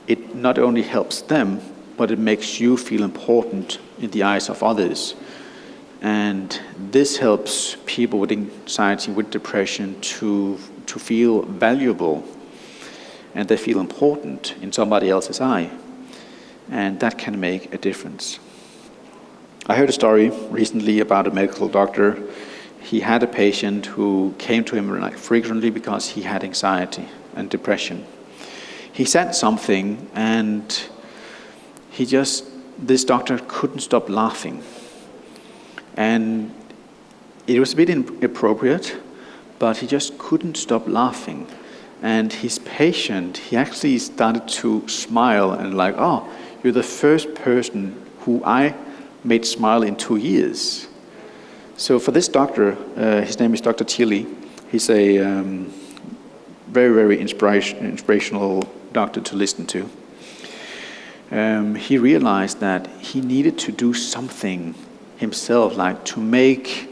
Speaker 2: it not only helps them, but it makes you feel important in the eyes of others. And this helps people with anxiety, with depression, to feel valuable, and they feel important in somebody else's eye. And that can make a difference. I heard a story recently about a medical doctor. He had a patient who came to him frequently because he had anxiety and depression. He said something, and this doctor couldn't stop laughing. And it was a bit inappropriate, but he just couldn't stop laughing. And his patient, he actually started to smile and oh, you're the first person who I made smile in 2 years. So for this doctor, his name is Dr. Tilly, He's a very, very inspirational doctor to listen to. He realized that he needed to do something himself, like to make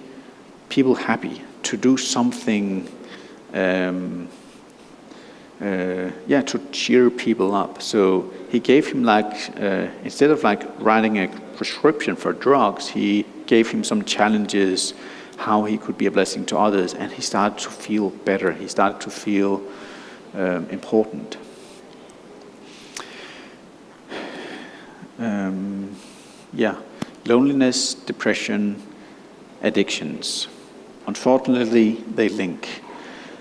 Speaker 2: people happy, to do something, to cheer people up. So he gave him instead of writing a prescription for drugs, he gave him some challenges, how he could be a blessing to others, and he started to feel better. He started to feel important. Loneliness, depression, addictions. Unfortunately, they link.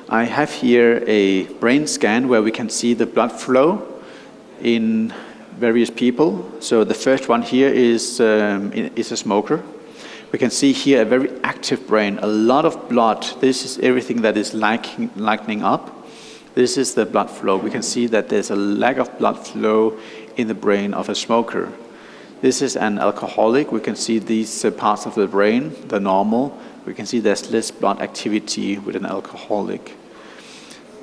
Speaker 2: I have here a brain scan where we can see the blood flow in various people. So the first one here is a smoker. We can see here a very active brain, a lot of blood. This is everything that is lightening up. This is the blood flow. We can see that there's a lack of blood flow in the brain of a smoker. This is an alcoholic. We can see these parts of the brain, the normal. We can see there's less blood activity with an alcoholic.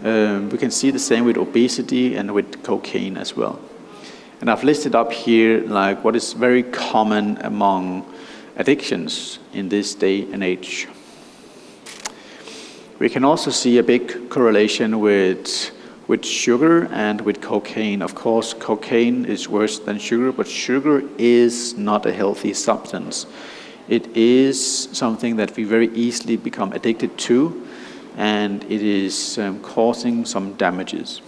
Speaker 2: We can see the same with obesity and with cocaine as well. And I've listed up here what is very common among addictions in this day and age. We can also see a big correlation with sugar and with cocaine. Of course, cocaine is worse than sugar, but sugar is not a healthy substance. It is something that we very easily become addicted to, and it is causing some damages.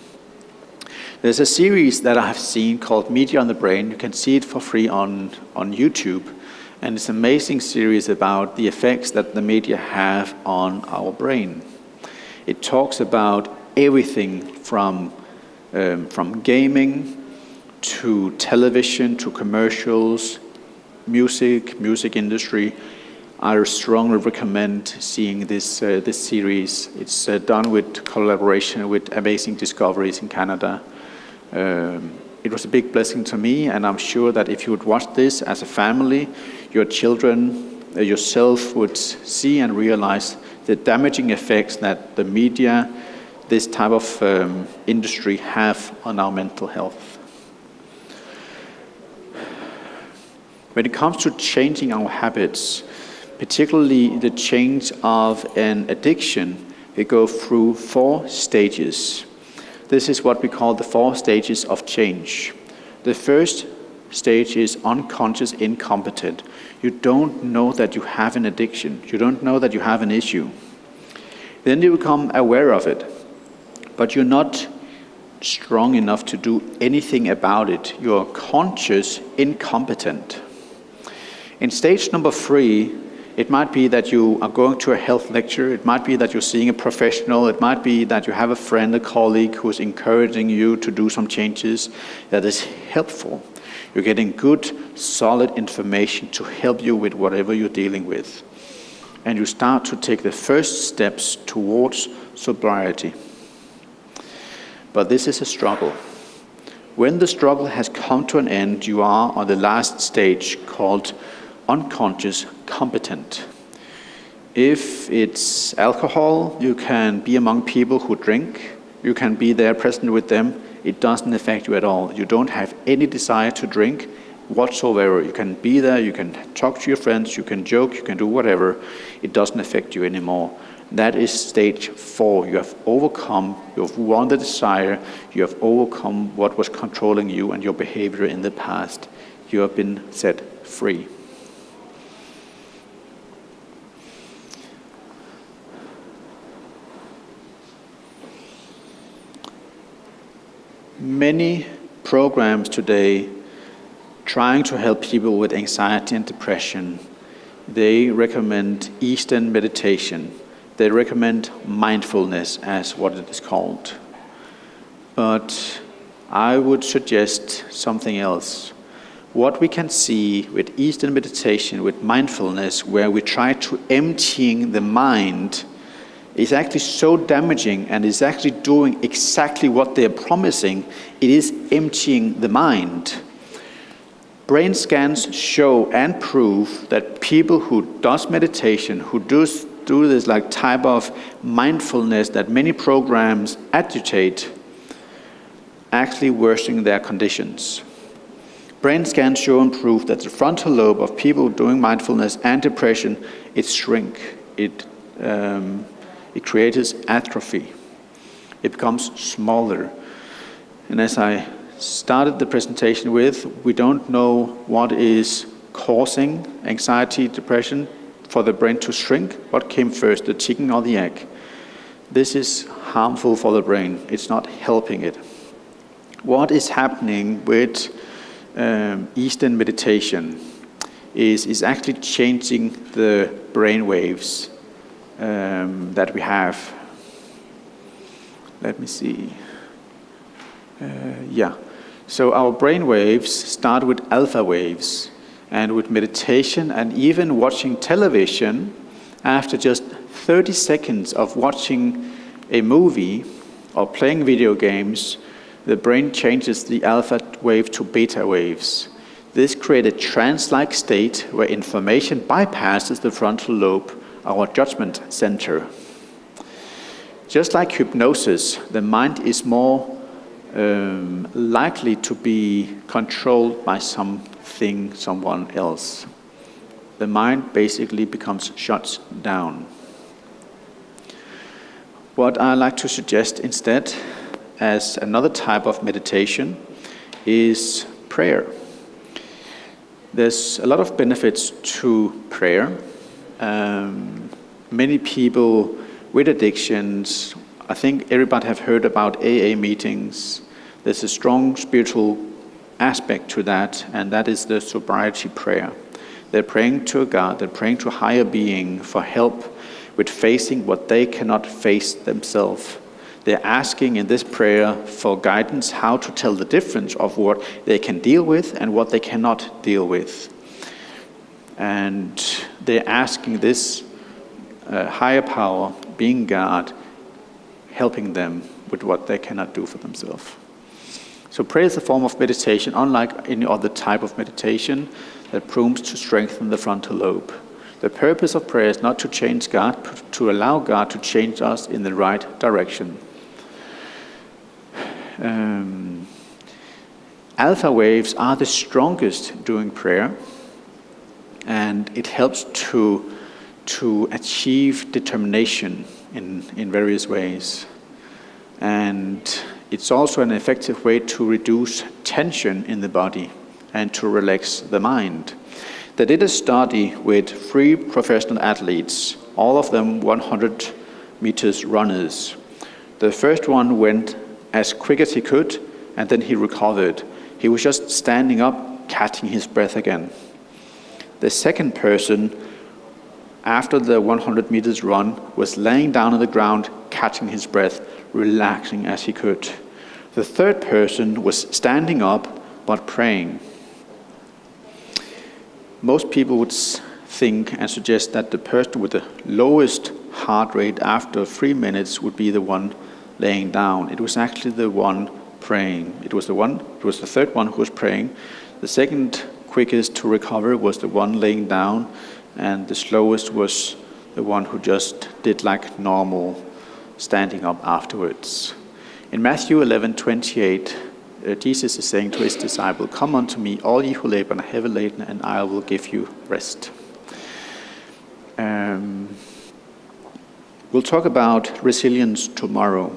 Speaker 2: There's a series that I have seen called Media on the Brain. You can see it for free on YouTube. And it's an amazing series about the effects that the media have on our brain. It talks about everything from gaming to television to commercials, music industry. I strongly recommend seeing this series. It's done with collaboration with Amazing Discoveries in Canada. It was a big blessing to me, and I'm sure that if you would watch this as a family, your children, yourself would see and realize the damaging effects that the media, this type of industry have on our mental health. When it comes to changing our habits, particularly the change of an addiction, we go through 4 stages. This is what we call the 4 stages of change. The first stage is unconscious incompetent. You don't know that you have an addiction. You don't know that you have an issue. Then you become aware of it, but you're not strong enough to do anything about it. You're conscious incompetent. In stage number 3, it might be that you are going to a health lecture. It might be that you're seeing a professional. It might be that you have a friend, a colleague who is encouraging you to do some changes that is helpful. You're getting good, solid information to help you with whatever you're dealing with. And you start to take the first steps towards sobriety. But this is a struggle. When the struggle has come to an end, you are on the last stage called unconscious competent. If it's alcohol, you can be among people who drink. You can be there present with them. It doesn't affect you at all. You don't have any desire to drink whatsoever. You can be there, you can talk to your friends, you can joke, you can do whatever. It doesn't affect you anymore. That is stage 4. You have overcome, you have won the desire, you have overcome what was controlling you and your behavior in the past. You have been set free. Many programs today trying to help people with anxiety and depression, they recommend Eastern meditation. They recommend mindfulness as what it is called. But I would suggest something else. What we can see with Eastern meditation, with mindfulness, where we try to emptying the mind, is actually so damaging and is actually doing exactly what they're promising. It is emptying the mind. Brain scans show and prove that people who does meditation, who does do this like type of mindfulness that many programs agitate, actually worsening their conditions. Brain scans show and prove that the frontal lobe of people doing mindfulness and depression, it shrink. It creates atrophy. It becomes smaller. And as I started the presentation with, we don't know what is causing anxiety, depression, for the brain to shrink. What came first, the chicken or the egg? This is harmful for the brain. It's not helping it. What is happening with Eastern meditation is actually changing the brain waves that we have. Let me see. So our brain waves start with alpha waves, and with meditation and even watching television, after just 30 seconds of watching a movie or playing video games, the brain changes the alpha wave to beta waves. This creates a trance-like state where information bypasses the frontal lobe, our judgment center. Just like hypnosis, the mind is more likely to be controlled by someone else. The mind basically becomes shut down. What I like to suggest instead, as another type of meditation, is prayer. There's a lot of benefits to prayer. Many people with addictions, I think everybody have heard about AA meetings. There's a strong spiritual aspect to that, and that is the sobriety prayer. They're praying to a God, they're praying to a higher being for help with facing what they cannot face themselves. They're asking in this prayer for guidance how to tell the difference of what they can deal with and what they cannot deal with. And they're asking this higher power, being God, helping them with what they cannot do for themselves. So prayer is a form of meditation, unlike any other type of meditation, that proves to strengthen the frontal lobe. The purpose of prayer is not to change God, but to allow God to change us in the right direction. Alpha waves are the strongest during prayer, and it helps to achieve determination in various ways. And it's also an effective way to reduce tension in the body and to relax the mind. They did a study with 3 professional athletes, all of them 100 meters runners. The first one went as quick as he could, and then he recovered. He was just standing up, catching his breath again. The second person, after the 100 meters run, was laying down on the ground, catching his breath, relaxing as he could. The third person was standing up, but praying. Most people would think and suggest that the person with the lowest heart rate after 3 minutes would be the one laying down. It was actually the one praying. It was the third one who was praying. The second quickest to recover was the one laying down, and the slowest was the one who just did like normal, standing up afterwards. In Matthew 11:28, Jesus is saying to his disciple, "Come unto me, all ye who labor and are heavy laden, and I will give you rest." We'll talk about resilience tomorrow,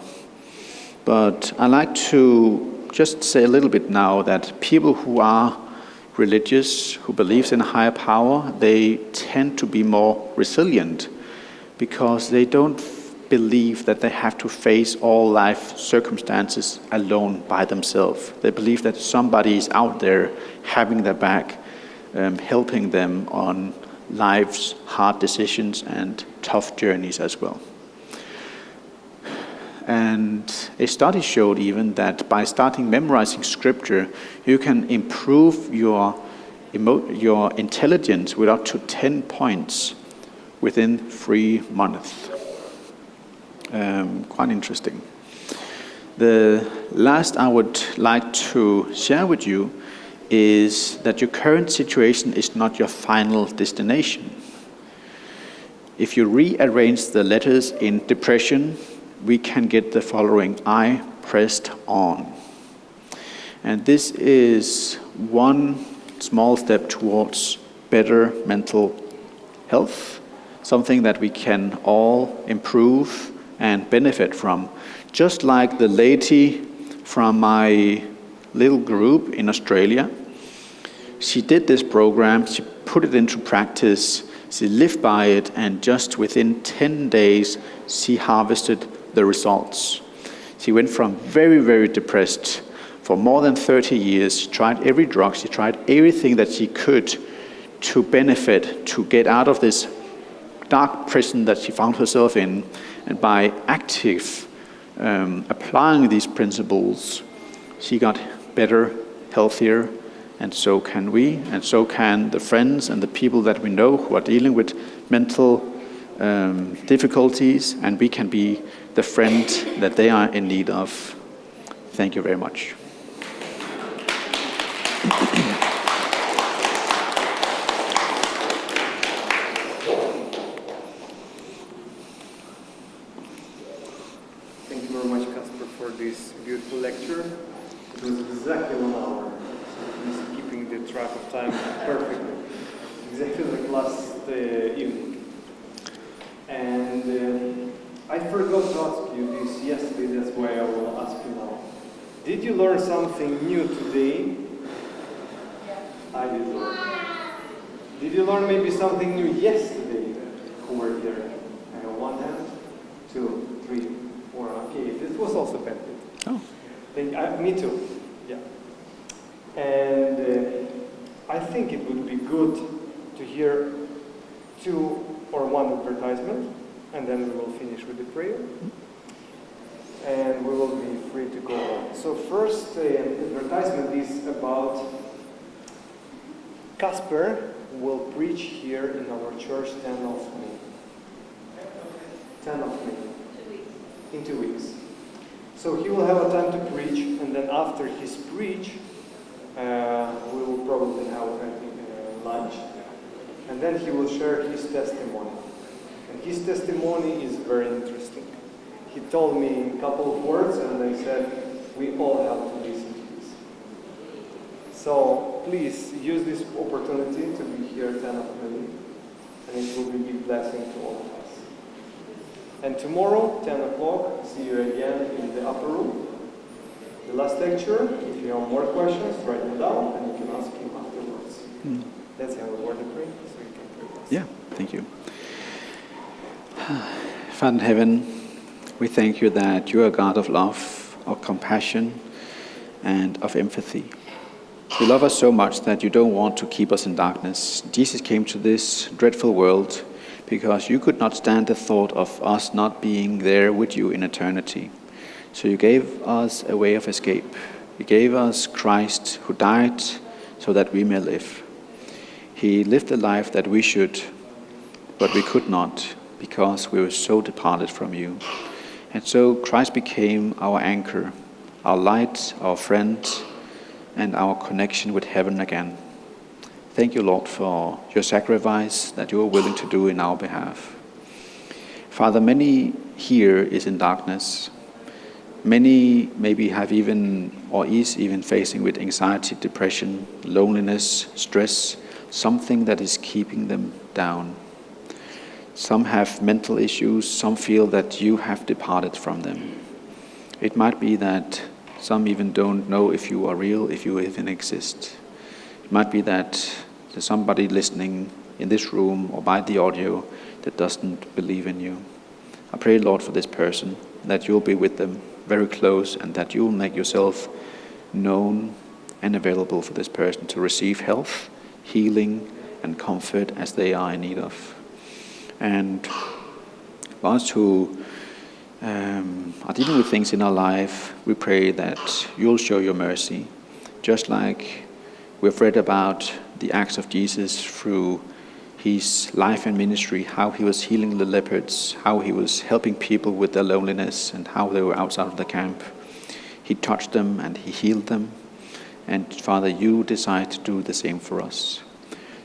Speaker 2: but I'd like to just say a little bit now that people who are religious, who believe in a higher power, they tend to be more resilient because they don't believe that they have to face all life circumstances alone by themselves. They believe that somebody is out there having their back, helping them on life's hard decisions and tough journeys as well. And a study showed even that by starting memorizing scripture, you can improve your intelligence with up to 10 points within 3 months. Quite interesting. The last I would like to share with you is that your current situation is not your final destination. If you rearrange the letters in depression, we can get the following: I pressed on. And this is one small step towards better mental health, something that we can all improve and benefit from. Just like the lady from my little group in Australia, she did this program, she put it into practice, she lived by it, and just within 10 days, she harvested the results. She went from very, very depressed for more than 30 years. She tried every drug, she tried everything that she could to benefit, to get out of this dark prison that she found herself in. And by active applying these principles, she got better, healthier, and so can we, and so can the friends and the people that we know who are dealing with mental difficulties, and we can be the friend that they are in need of. Thank you very much.
Speaker 1: Thank you very much, Kasper, for this beautiful lecture. It was exactly 1 hour, so he's keeping the track of time perfectly. Exactly like last evening. And I forgot to ask you this yesterday, that's why I will ask you now. Did you learn something new today? I did learn. Did you learn maybe something new yesterday who were here? I know 1 hand, 2, 3, 4. Okay, this was also benefit.
Speaker 2: Oh.
Speaker 1: Me too. Yeah. And I think it would be good to hear 2 or 1 advertisement, and then we will finish with the prayer. And we will be free to go on. So first, advertisement is about Kasper will preach here in our church 10 of May. 10 of May. In 2 weeks. So he will have a time to preach, and then after his preach, we will probably have lunch, and then he will share his testimony. And his testimony is very interesting. He told me a couple of words, and I said, we all have to listen to this. So please use this opportunity to be here 10 of May, and it will be a blessing to all of us. And tomorrow, 10 o'clock, see you again in the upper room. The last lecture, if you have more questions, write them down, and you can ask him afterwards. Let's have a word of prayer, so you can pray with us.
Speaker 2: Yeah, thank you. Father in heaven, we thank you that you are a God of love, of compassion, and of empathy. You love us so much that you don't want to keep us in darkness. Jesus came to this dreadful world because you could not stand the thought of us not being there with you in eternity. So you gave us a way of escape. You gave us Christ who died so that we may live. He lived a life that we should, but we could not because we were so departed from you. And so Christ became our anchor, our light, our friend, and our connection with heaven again. Thank you, Lord, for your sacrifice that you are willing to do in our behalf. Father, many here is in darkness. Many maybe have even or is even facing with anxiety, depression, loneliness, stress, something that is keeping them down. Some have mental issues, some feel that you have departed from them. It might be that some even don't know if you are real, if you even exist. It might be that there's somebody listening in this room or by the audio that doesn't believe in you. I pray, Lord, for this person, that you'll be with them very close and that you'll make yourself known and available for this person to receive health, healing, and comfort as they are in need of. And for us who are dealing with things in our life, we pray that you'll show your mercy, just like we've read about the acts of Jesus through his life and ministry, how he was healing the lepers, how he was helping people with their loneliness, and how they were outside of the camp. He touched them and he healed them. And Father, you decide to do the same for us.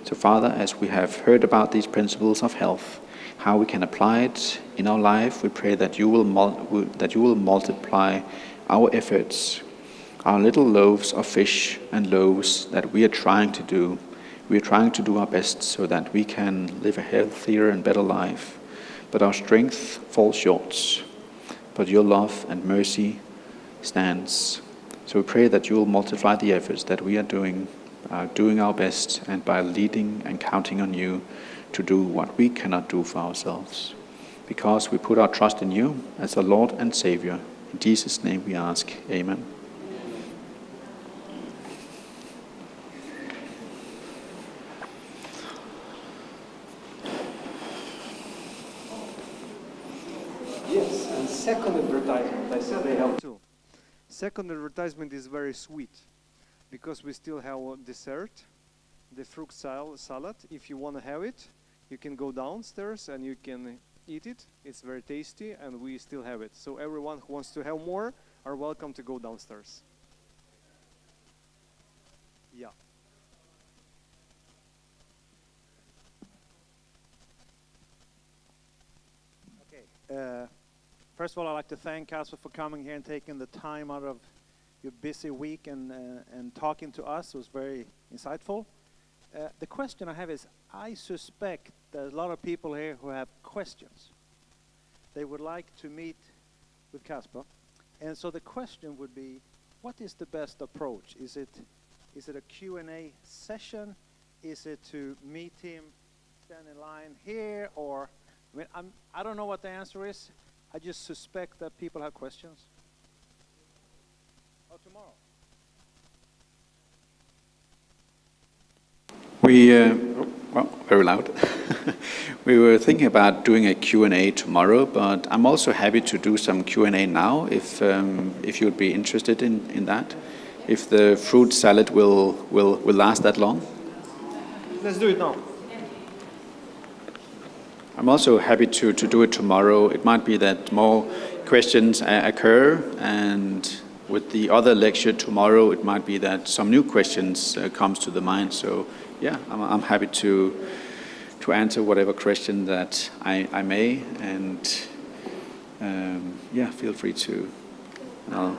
Speaker 2: So Father, as we have heard about these principles of health, how we can apply it in our life, we pray that you will multiply our efforts, our little loaves of fish and loaves that we are trying to do. We are trying to do our best so that we can live a healthier and better life. But our strength falls short. But your love and mercy stands. So we pray that you will multiply the efforts that we are doing our best, and by leading and counting on you to do what we cannot do for ourselves. Because we put our trust in you as our Lord and Savior. In Jesus' name we ask, amen.
Speaker 1: Yes, and second advertisement, I said they have two. Second advertisement is very sweet, because we still have a dessert, the fruit salad. If you want to have it, you can go downstairs and you can eat it. It's very tasty, and we still have it. So everyone who wants to have more are welcome to go downstairs. Yeah.
Speaker 3: Okay. First of all, I'd like to thank Kasper for coming here and taking the time out of your busy week and talking to us. It was very insightful. The question I have is, I suspect there's a lot of people here who have questions. They would like to meet with Kasper. And so the question would be, what is the best approach? Is it a Q&A session? Is it to meet him, stand in line here? Or, I don't know what the answer is. I just suspect that people have questions. Oh, tomorrow.
Speaker 2: Very loud. We were thinking about doing a Q&A tomorrow, but I'm also happy to do some Q&A now if you'd be interested in that. If the fruit salad will last that long.
Speaker 1: Let's do it now.
Speaker 2: I'm also happy to do it tomorrow. It might be that more questions occur, and with the other lecture tomorrow, it might be that some new questions comes to the mind. So yeah, I'm happy to answer whatever question that I may, and yeah, feel free to.
Speaker 4: And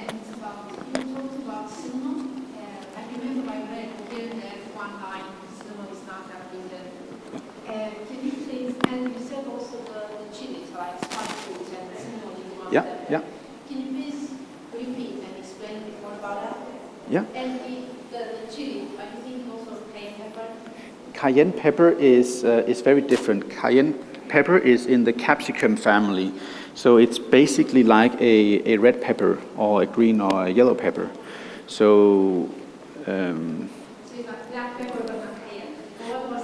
Speaker 4: it's about, you talked about cinnamon. I remember I read here that one line, cinnamon is not that good. Can you please, and you said also the chilies, like spice foods and cinnamon in one of them.
Speaker 2: Yeah.
Speaker 4: Can you please repeat and explain a bit more about that?
Speaker 2: Yeah.
Speaker 4: And the chili, are you thinking also of cayenne pepper?
Speaker 2: Cayenne pepper is very different. Cayenne pepper is in the capsicum family. So it's basically like a red pepper or a green or a yellow pepper. So
Speaker 4: it's like black pepper but not cayenne. What was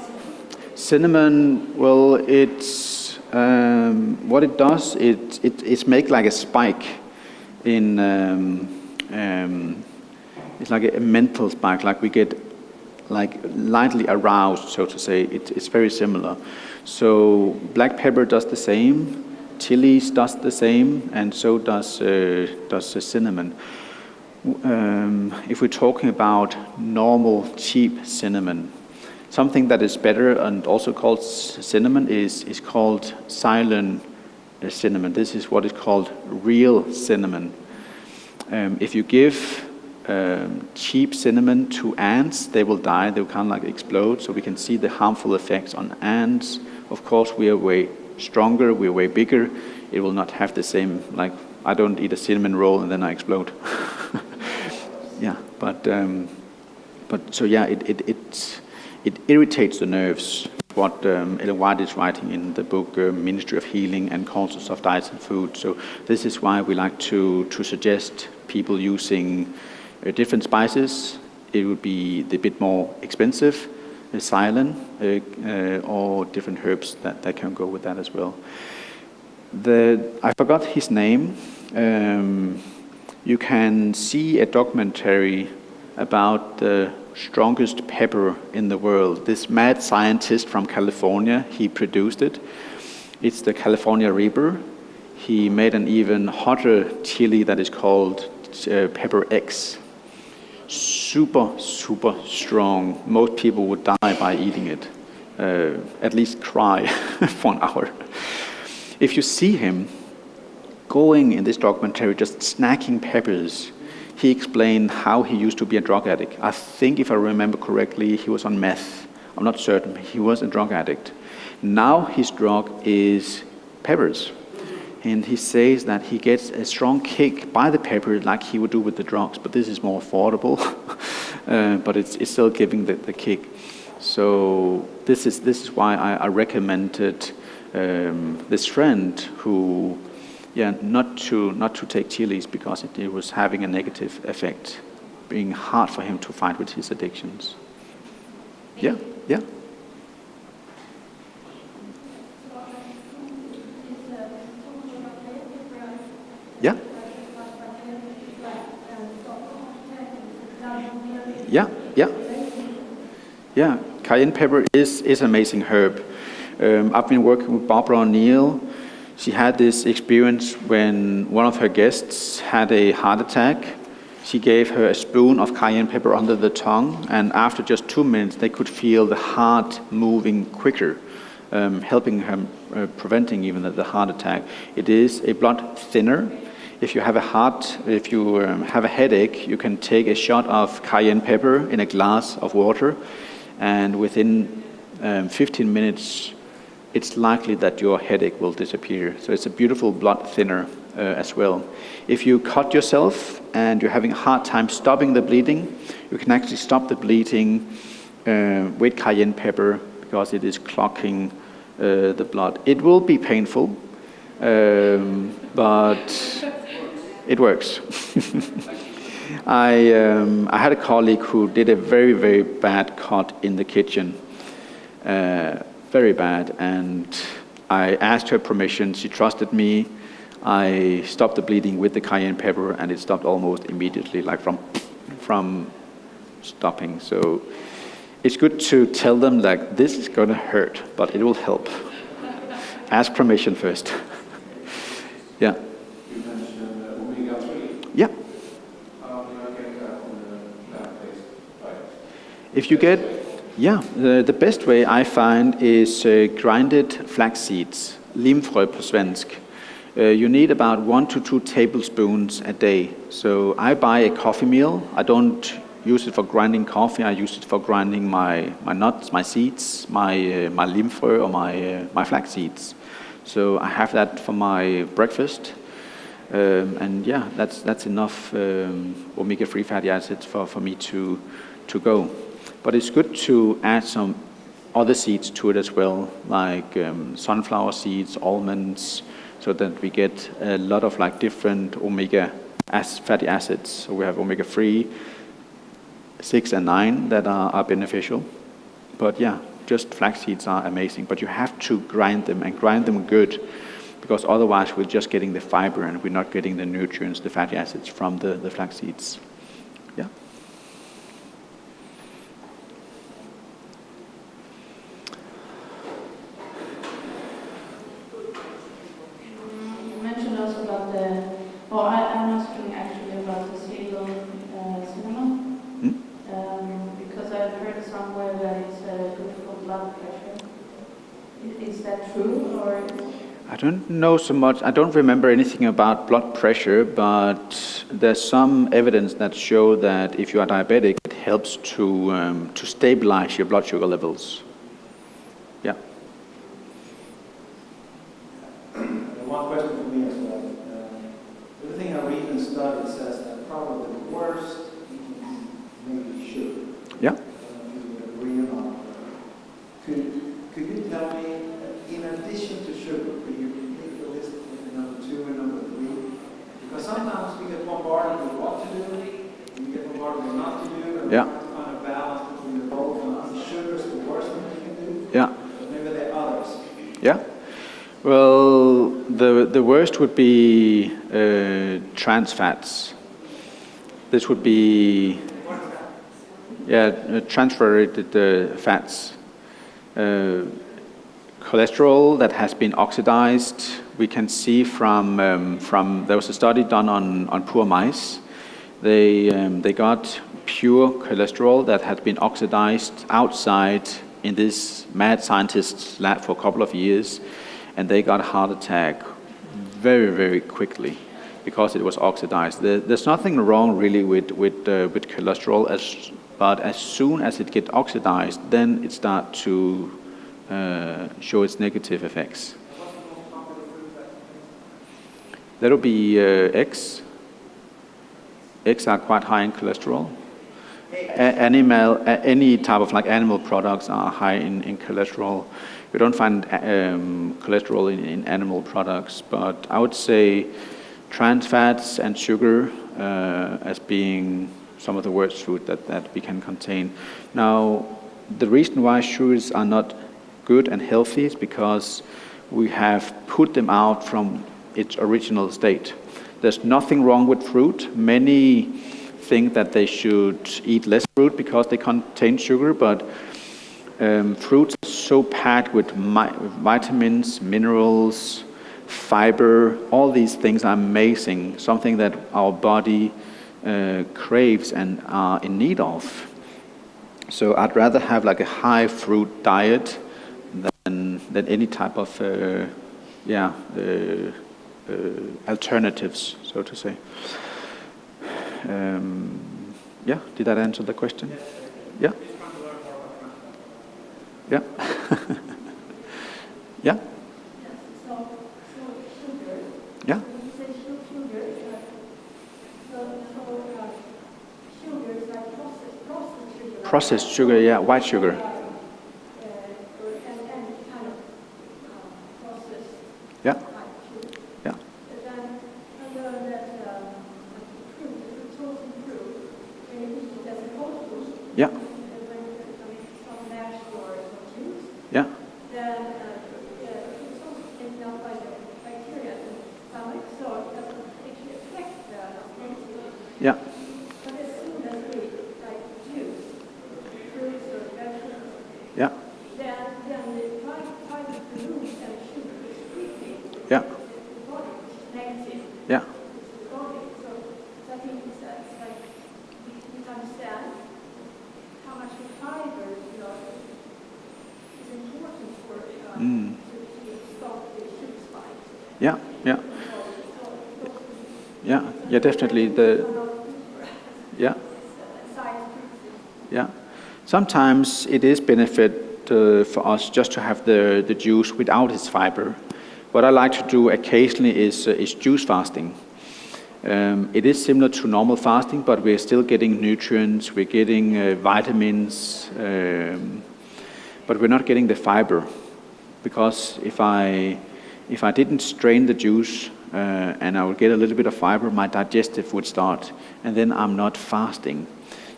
Speaker 2: cinnamon, well, it's what it does. It's make like a spike in. It's like a mental spike, like we get like lightly aroused, so to say. It's very similar. So black pepper does the same, chilies does the same, and so does the cinnamon. If we're talking about normal cheap cinnamon, something that is better and also called cinnamon is called Ceylon cinnamon. This is what is called real cinnamon. If you give cheap cinnamon to ants, they will die, they will kind of like explode, so we can see the harmful effects on ants. Of course, we are way stronger, we are way bigger. It will not have the same, like, I don't eat a cinnamon roll and then I explode. Yeah, but so yeah, it irritates the nerves. What Ellen White is writing in the book Ministry of Healing and Cultures of Diet and Food. So this is why we like to suggest people using different spices. It would be a bit more expensive, Ceylon, or different herbs that can go with that as well. I forgot his name. You can see a documentary about the strongest pepper in the world. This mad scientist from California, he produced it. It's the California Reaper. He made an even hotter chili that is called Pepper X. super, super strong. Most people would die by eating it, at least cry for an hour. If you see him going in this documentary, just snacking peppers, he explained how he used to be a drug addict. I think, if I remember correctly, he was on meth. I'm not certain. He was a drug addict. Now his drug is peppers. And he says that he gets a strong kick by the pepper like he would do with the drugs, but this is more affordable, but it's still giving the kick. So this is why I recommended this friend who, not to take chilies because it was having a negative effect, being hard for him to fight with his addictions. Yeah. Yeah, cayenne pepper is amazing herb. I've been working with Barbara O'Neill. She had this experience when one of her guests had a heart attack. She gave her a spoon of cayenne pepper under the tongue, and after just 2 minutes, they could feel the heart moving quicker, helping her, preventing even the heart attack. It is a blood thinner. If you have a headache, you can take a shot of cayenne pepper in a glass of water, and within 15 minutes, it's likely that your headache will disappear. So it's a beautiful blood thinner as well. If you cut yourself and you're having a hard time stopping the bleeding, you can actually stop the bleeding with cayenne pepper because it is clogging the blood. It will be painful, but it works. I had a colleague who did a very, very bad cut in the kitchen, very bad, and I asked her permission. She trusted me. I stopped the bleeding with the cayenne pepper, and it stopped almost immediately, like from stopping. So it's good to tell them, like, this is going to hurt, but it will help. Ask permission first. Yeah.
Speaker 5: You mentioned omega-3.
Speaker 2: Yeah.
Speaker 5: How do I get that on the plant-based diet?
Speaker 2: If you get, the best way I find is grinded flax seeds, limfrø på svensk. You need about 1 to 2 tablespoons a day. So I buy a coffee meal. I don't use it for grinding coffee. I use it for grinding my nuts, my seeds, my limfrø or my flax seeds. So I have that for my breakfast. And that's enough omega-3 fatty acids for me to go. But it's good to add some other seeds to it as well, like sunflower seeds, almonds, so that we get a lot of like different omega fatty acids. So we have omega-3, 6 and 9 that are beneficial. But just flax seeds are amazing. But you have to grind them and grind them good, because otherwise we're just getting the fiber and we're not getting the nutrients, the fatty acids from the flax seeds. Yeah.
Speaker 6: You mentioned also about I'm asking actually about the cereal cinema, because I've heard somewhere that it's good for blood pressure. Is that true, or?
Speaker 2: I don't know so much. I don't remember anything about blood pressure, but there's some evidence that show that if you are diabetic, it helps to stabilize your blood sugar levels. Yeah.
Speaker 3: One question for me as well. Everything I read and study says that probably the worst maybe sugar.
Speaker 2: Yeah.
Speaker 3: If you agree or not. Could you tell me, in addition to sugar, could you make the list with number 2 and number 3? Because sometimes we get bombarded with what to do, we get bombarded with not to do, and we have to find a balance between the both. And sugar is the worst thing we can do.
Speaker 2: Yeah.
Speaker 3: But maybe there are others.
Speaker 2: Yeah. Well, the worst would be trans fats. This would be transferred fats. Cholesterol that has been oxidized. We can see from there was a study done on poor mice They got pure cholesterol that had been oxidized outside in this mad scientist's lab for a couple of years, and they got a heart attack very, very quickly because it was oxidized. There's nothing wrong really with cholesterol, but as soon as it gets oxidized, then it starts to show its negative effects. That'll be eggs. Eggs are quite high in cholesterol. Any type of animal products are high in cholesterol. You don't find cholesterol in animal products, but I would say trans fats and sugar as being some of the worst food that we can contain. Now, the reason why sugars are not good and healthy is because we have put them out from its original state. There's nothing wrong with fruit. Many think that they should eat less fruit because they contain sugar, but fruits are so packed with vitamins, minerals, fiber. All these things are amazing, something that our body craves and are in need of. So I'd rather have a high fruit diet than any type of alternatives, so to say. Did that answer the question? Yeah. Yeah. Yeah.
Speaker 6: So sugar.
Speaker 2: Yeah.
Speaker 6: When you say sugar, sugar is like processed sugar.
Speaker 2: Processed sugar, yeah, white sugar.
Speaker 6: And kind of processed.
Speaker 2: Yeah.
Speaker 6: White sugar.
Speaker 2: Yeah.
Speaker 6: But then I learned that fruit, if it's frozen fruit, when you eat it as a whole food,
Speaker 2: Yeah.
Speaker 6: when some mash or some juice,
Speaker 2: Yeah.
Speaker 6: then it's also taken up by the bacteria in the stomach, so it doesn't actually affect the negatively.
Speaker 2: Yeah.
Speaker 6: But as soon as we like juice, fruits or vegetables,
Speaker 2: Yeah.
Speaker 6: then the fiber balloons and sugar is quickly
Speaker 2: Yeah.
Speaker 6: the body, which is negative.
Speaker 2: Yeah.
Speaker 6: It's the body. So I think it's like we need to understand how much the fiber, is important for to stop the sugar spikes.
Speaker 2: Yeah. Yeah. Yeah. Yeah. Definitely Yeah. Yeah. Sometimes it is benefit for us just to have the juice without its fiber. What I like to do occasionally is juice fasting. It is similar to normal fasting, but we're still getting nutrients, we're getting vitamins, but we're not getting the fiber. Because if I didn't strain the juice and I would get a little bit of fiber, my digestive would start, and then I'm not fasting.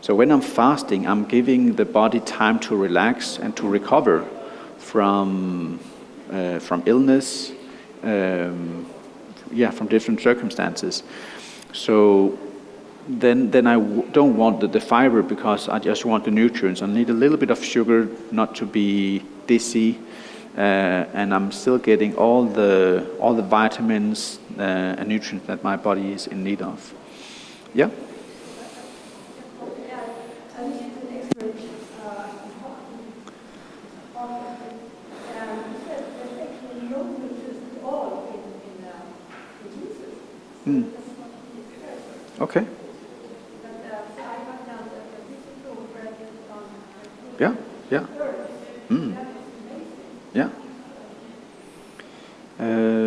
Speaker 2: So when I'm fasting, I'm giving the body time to relax and to recover from illness, from different circumstances. So then I don't want the fiber because I just want the nutrients. I need a little bit of sugar not to be dizzy, and I'm still getting all the vitamins and nutrients that my body is in need of. Yeah. Okay. Yeah, yeah. Yeah.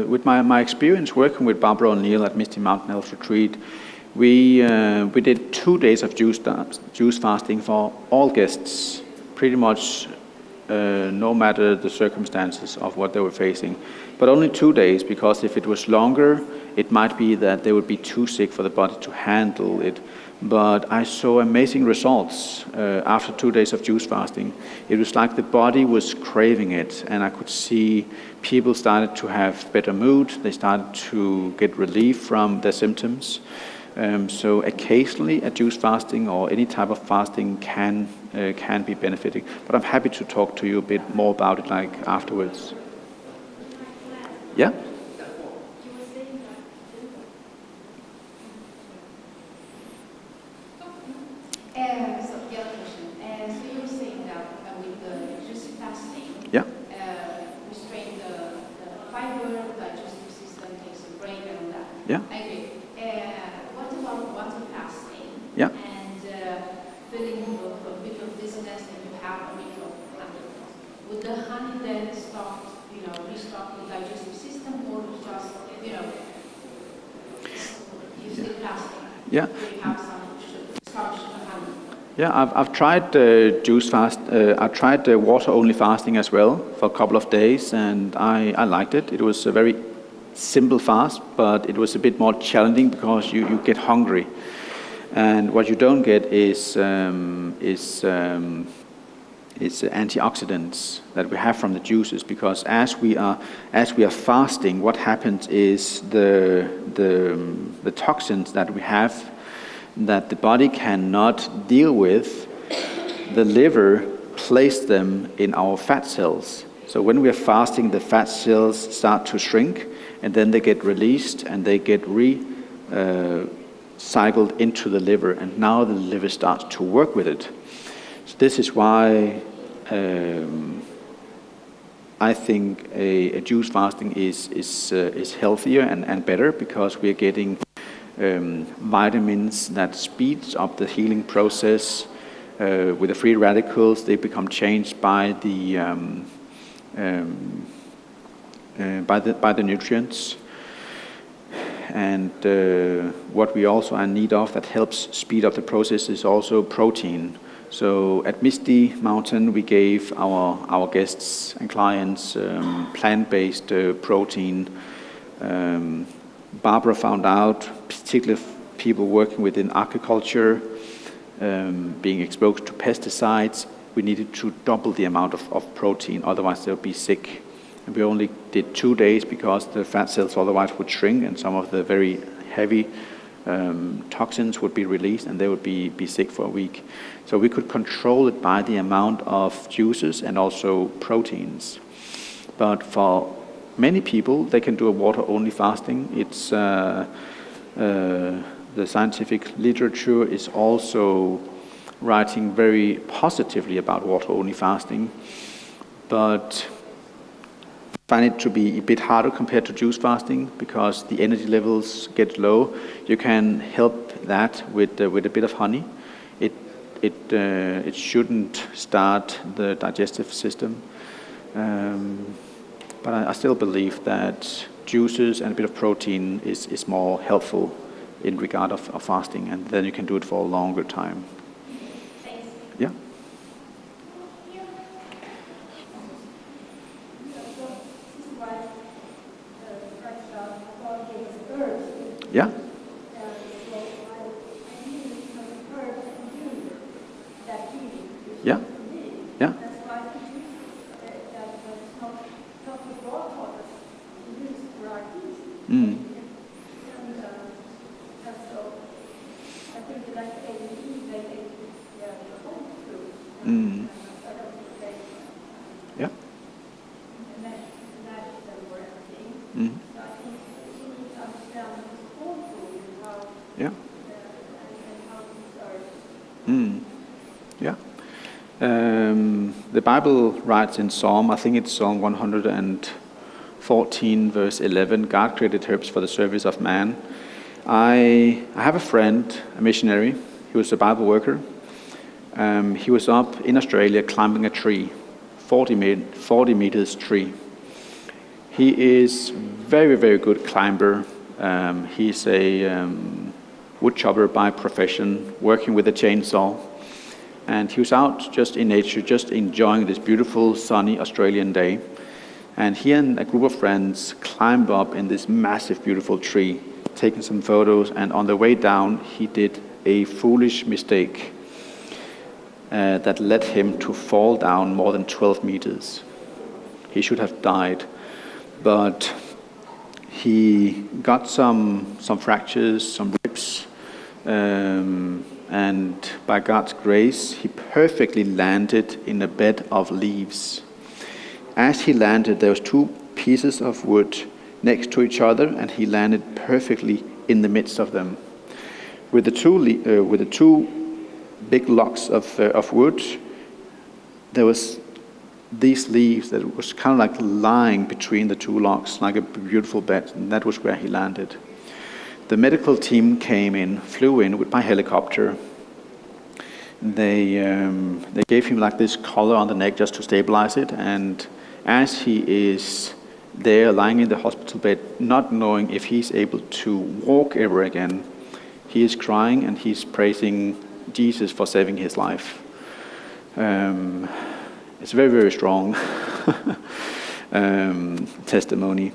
Speaker 2: With my experience working with Barbara O'Neill at Misty Mountain Health Retreat, we did 2 days of juice fasting for all guests, pretty much no matter the circumstances of what they were facing. But only 2 days, because if it was longer, it might be that they would be too sick for the body to handle it. But I saw amazing results after 2 days of juice fasting. It was like the body was craving it, and I could see people started to have better mood. They started to get relief from their symptoms. So occasionally a juice fasting or any type of fasting can be benefiting. But I'm happy to talk to you a bit more about it afterwards. Yeah? Yeah.
Speaker 4: I agree. What about water fasting?
Speaker 2: Yeah.
Speaker 4: And feeling of a bit of dizziness and you have a bit of honey. Would the honey then start, restart the digestive system, or just, you stay fasting?
Speaker 2: Yeah.
Speaker 4: So you have some starch and honey.
Speaker 2: Yeah, I've tried juice fast. I've tried water-only fasting as well for a couple of days, and I liked it. It was a very simple fast, but it was a bit more challenging because you get hungry, and what you don't get is antioxidants that we have from the juices. Because as we are fasting, what happens is the toxins that we have, that the body cannot deal with, the liver place them in our fat cells. So when we are fasting, the fat cells start to shrink, and then they get released and they get cycled into the liver, and now the liver starts to work with it. So this is why I think a juice fasting is healthier and better, because we are getting vitamins that speeds up the healing process. With the free radicals, they become changed by the nutrients. And what we also are in need of that helps speed up the process is also protein. So at Misty Mountain, we gave our guests and clients plant-based protein. Barbara found out, particularly people working within agriculture, being exposed to pesticides, we needed to double the amount of protein, otherwise they'll be sick. And we only did 2 days because the fat cells otherwise would shrink, and some of the very heavy toxins would be released, and they would be sick for a week. So we could control it by the amount of juices and also proteins. But for many people, they can do a water-only fasting. It's the scientific literature is also writing very positively about water-only fasting, but I find it to be a bit harder compared to juice fasting because the energy levels get low. You can help that with a bit of honey. It shouldn't start the digestive system. But I still believe that juices and a bit of protein is more helpful in regard of fasting, and then you can do it for a longer time. Yeah? Yeah? Yeah? Yeah? Mm. Mm. Yeah. Mm. Yeah. Mm. Yeah. The Bible writes in Psalm, I think it's Psalm 114, verse 11, God created herbs for the service of man. I have a friend, a missionary. He was a Bible worker. He was up in Australia climbing a tree, 40 meters tree. He is very, very good climber. He's a wood chopper by profession, working with a chainsaw. And he was out just in nature, just enjoying this beautiful sunny Australian day. And he and a group of friends climbed up in this massive, beautiful tree, taking some photos. And on the way down, he did a foolish mistake that led him to fall down more than 12 meters. He should have died, but he got some fractures, some ribs, and by God's grace, he perfectly landed in a bed of leaves. As he landed, there was 2 pieces of wood next to each other, and he landed perfectly in the midst of them. With the two big logs of wood, there was these leaves that was kind of like lying between the 2 logs, like a beautiful bed, and that was where he landed. The medical team flew in by helicopter. They gave him like this collar on the neck just to stabilize it, and as he is there lying in the hospital bed, not knowing if he's able to walk ever again, he is crying and he's praising Jesus for saving his life. It's very, very strong testimony.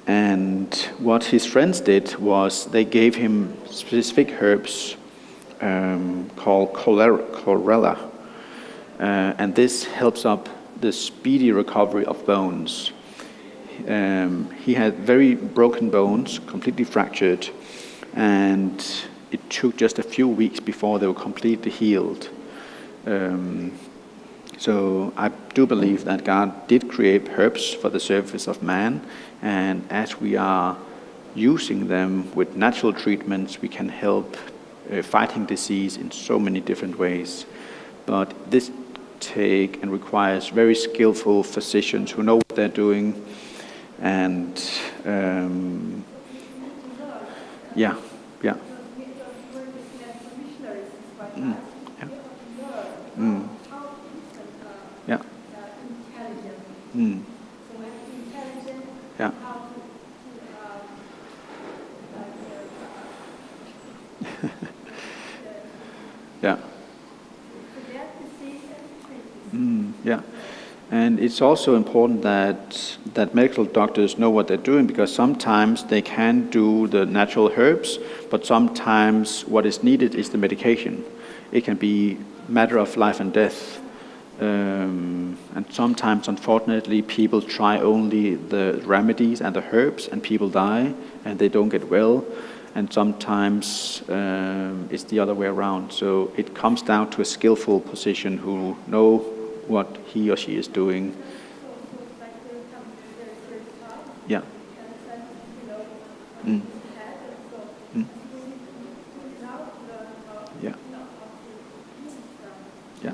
Speaker 2: And what his friends did was they gave him specific herbs called chlorella, and this helps up the speedy recovery of bones. He had very broken bones, completely fractured, and it took just a few weeks before they were completely healed. So I do believe that God did create herbs for the service of man, and as we are using them with natural treatments, we can help fighting disease in so many different ways. But this take and requires very skillful physicians who know what they're doing, and yeah. Mm. Yeah. Mm. Yeah. Mm. Yeah. Yeah. Yeah. And it's also important that medical doctors know what they're doing, because sometimes they can do the natural herbs, but sometimes what is needed is the medication. It can be a matter of life and death. And sometimes, unfortunately, people try only the remedies and the herbs, and people die, and they don't get well. And sometimes it's the other way around. So it comes down to a skillful physician who know what he or she is doing. Yeah. Mm. Mm. Yeah. Yeah.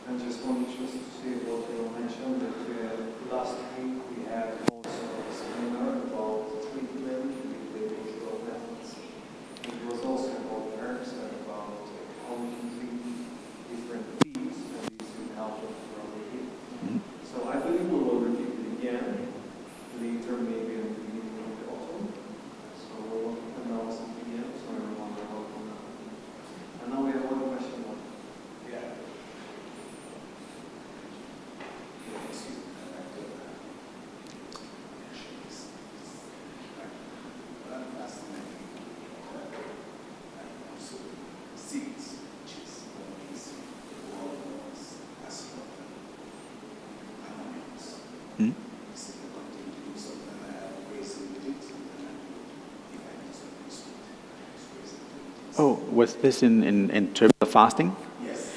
Speaker 1: I just wanted to say what you mentioned, that last week we had also a seminar about treatment with the digital methods. It was also about herbs and about how we can treat different feeds, and this will help us throughout the day.
Speaker 2: Mm.
Speaker 1: So I believe we will repeat it again later, maybe in the beginning of the autumn. So we will announce it again, so everyone will welcome that. And now we have one question. Yeah.
Speaker 2: Mm. Oh, was this in terms of fasting?
Speaker 5: Yes.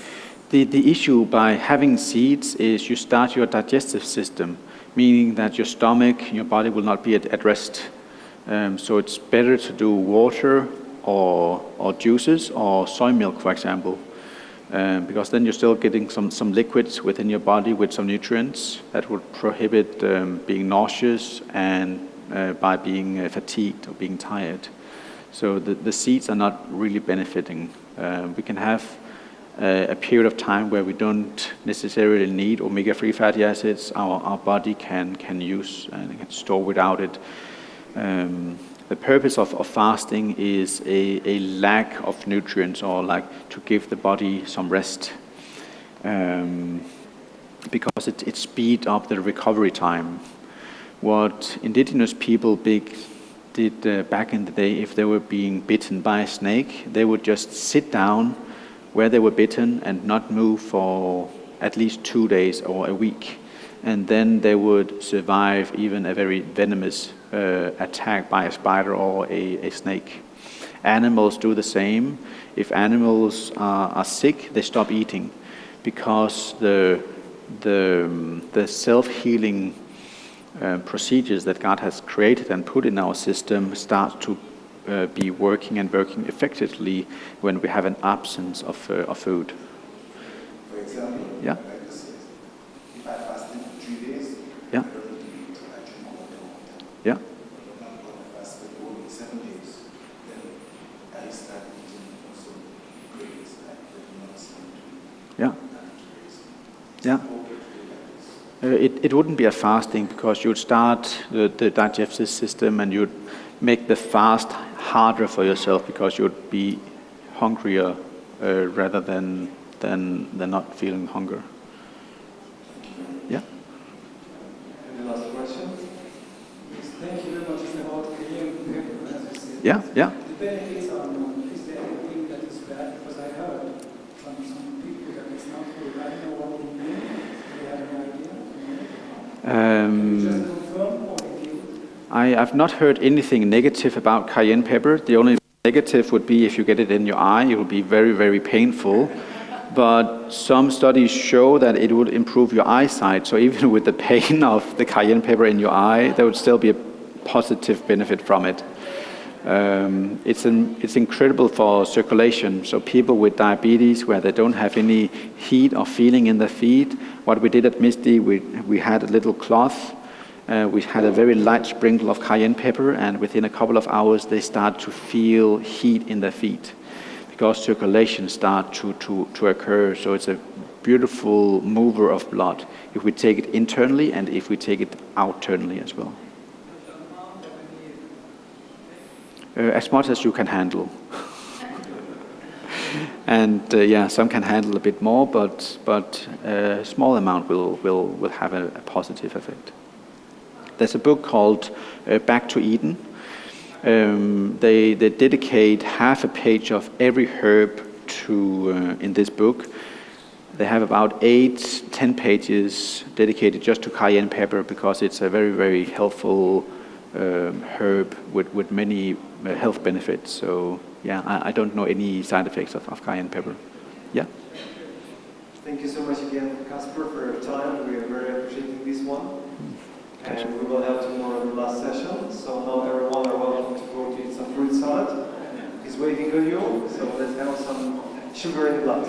Speaker 2: The issue by having seeds is you start your digestive system, meaning that your stomach, your body will not be at rest. So it's better to do water or juices or soy milk, for example, because then you're still getting some liquids within your body with some nutrients that would prohibit being nauseous and by being fatigued or being tired. So the seeds are not really benefiting. We can have a period of time where we don't necessarily need omega-3 fatty acids. Our body can use and can store without it. The purpose of fasting is a lack of nutrients, or like to give the body some rest, because it speeds up the recovery time. What indigenous people did back in the day, if they were being bitten by a snake, they would just sit down where they were bitten and not move for at least 2 days or a week. And then they would survive even a very venomous attack by a spider or a snake. Animals do the same. If animals are sick, they stop eating, because the self-healing procedures that God has created and put in our system start to be working effectively when we have an absence of food.
Speaker 5: For example,
Speaker 2: Yeah.
Speaker 5: like this, if I fasted 3 days,
Speaker 2: Yeah.
Speaker 5: I don't need to eat, I drink water all the time.
Speaker 2: Yeah.
Speaker 5: But if I fasted only 7 days,
Speaker 2: it wouldn't be a fasting, because you'd start the digestive system and you'd make the fast harder for yourself, because you'd be hungrier rather than not feeling hunger. Yeah.
Speaker 5: Any last question?
Speaker 7: Thank you very much. It's about cayenne pepper, as you said.
Speaker 2: Yeah.
Speaker 7: The benefits are known. Is there anything that is bad? Because I heard from some people that it's not good. I don't know what they mean. Do you have any idea? Just confirm or
Speaker 2: I've not heard anything negative about cayenne pepper. The only negative would be if you get it in your eye, it will be very, very painful. But some studies show that it would improve your eyesight. So even with the pain of the cayenne pepper in your eye, there would still be a positive benefit from it. It's incredible for circulation. So people with diabetes, where they don't have any heat or feeling in their feet, what we did at Misty, we had a little cloth. We had a very light sprinkle of cayenne pepper, and within a couple of hours they start to feel heat in their feet, because circulation starts to occur. So it's a beautiful mover of blood if we take it internally and if we take it outernally as well. As much as you can handle. And some can handle a bit more, but a small amount will have a positive effect. There's a book called Back to Eden. They dedicate half a page of every herb to in this book. They have about 8-10 pages dedicated just to cayenne pepper, because it's a very, very helpful herb with many health benefits. So I don't know any side effects of cayenne pepper. Yeah.
Speaker 1: Thank you so much again, Kasper, for your time. We are very appreciating this one. And we will have tomorrow the last session. So now everyone are welcome to go to eat some fruit salad. He's waiting on you. So let's have some sugar in blood.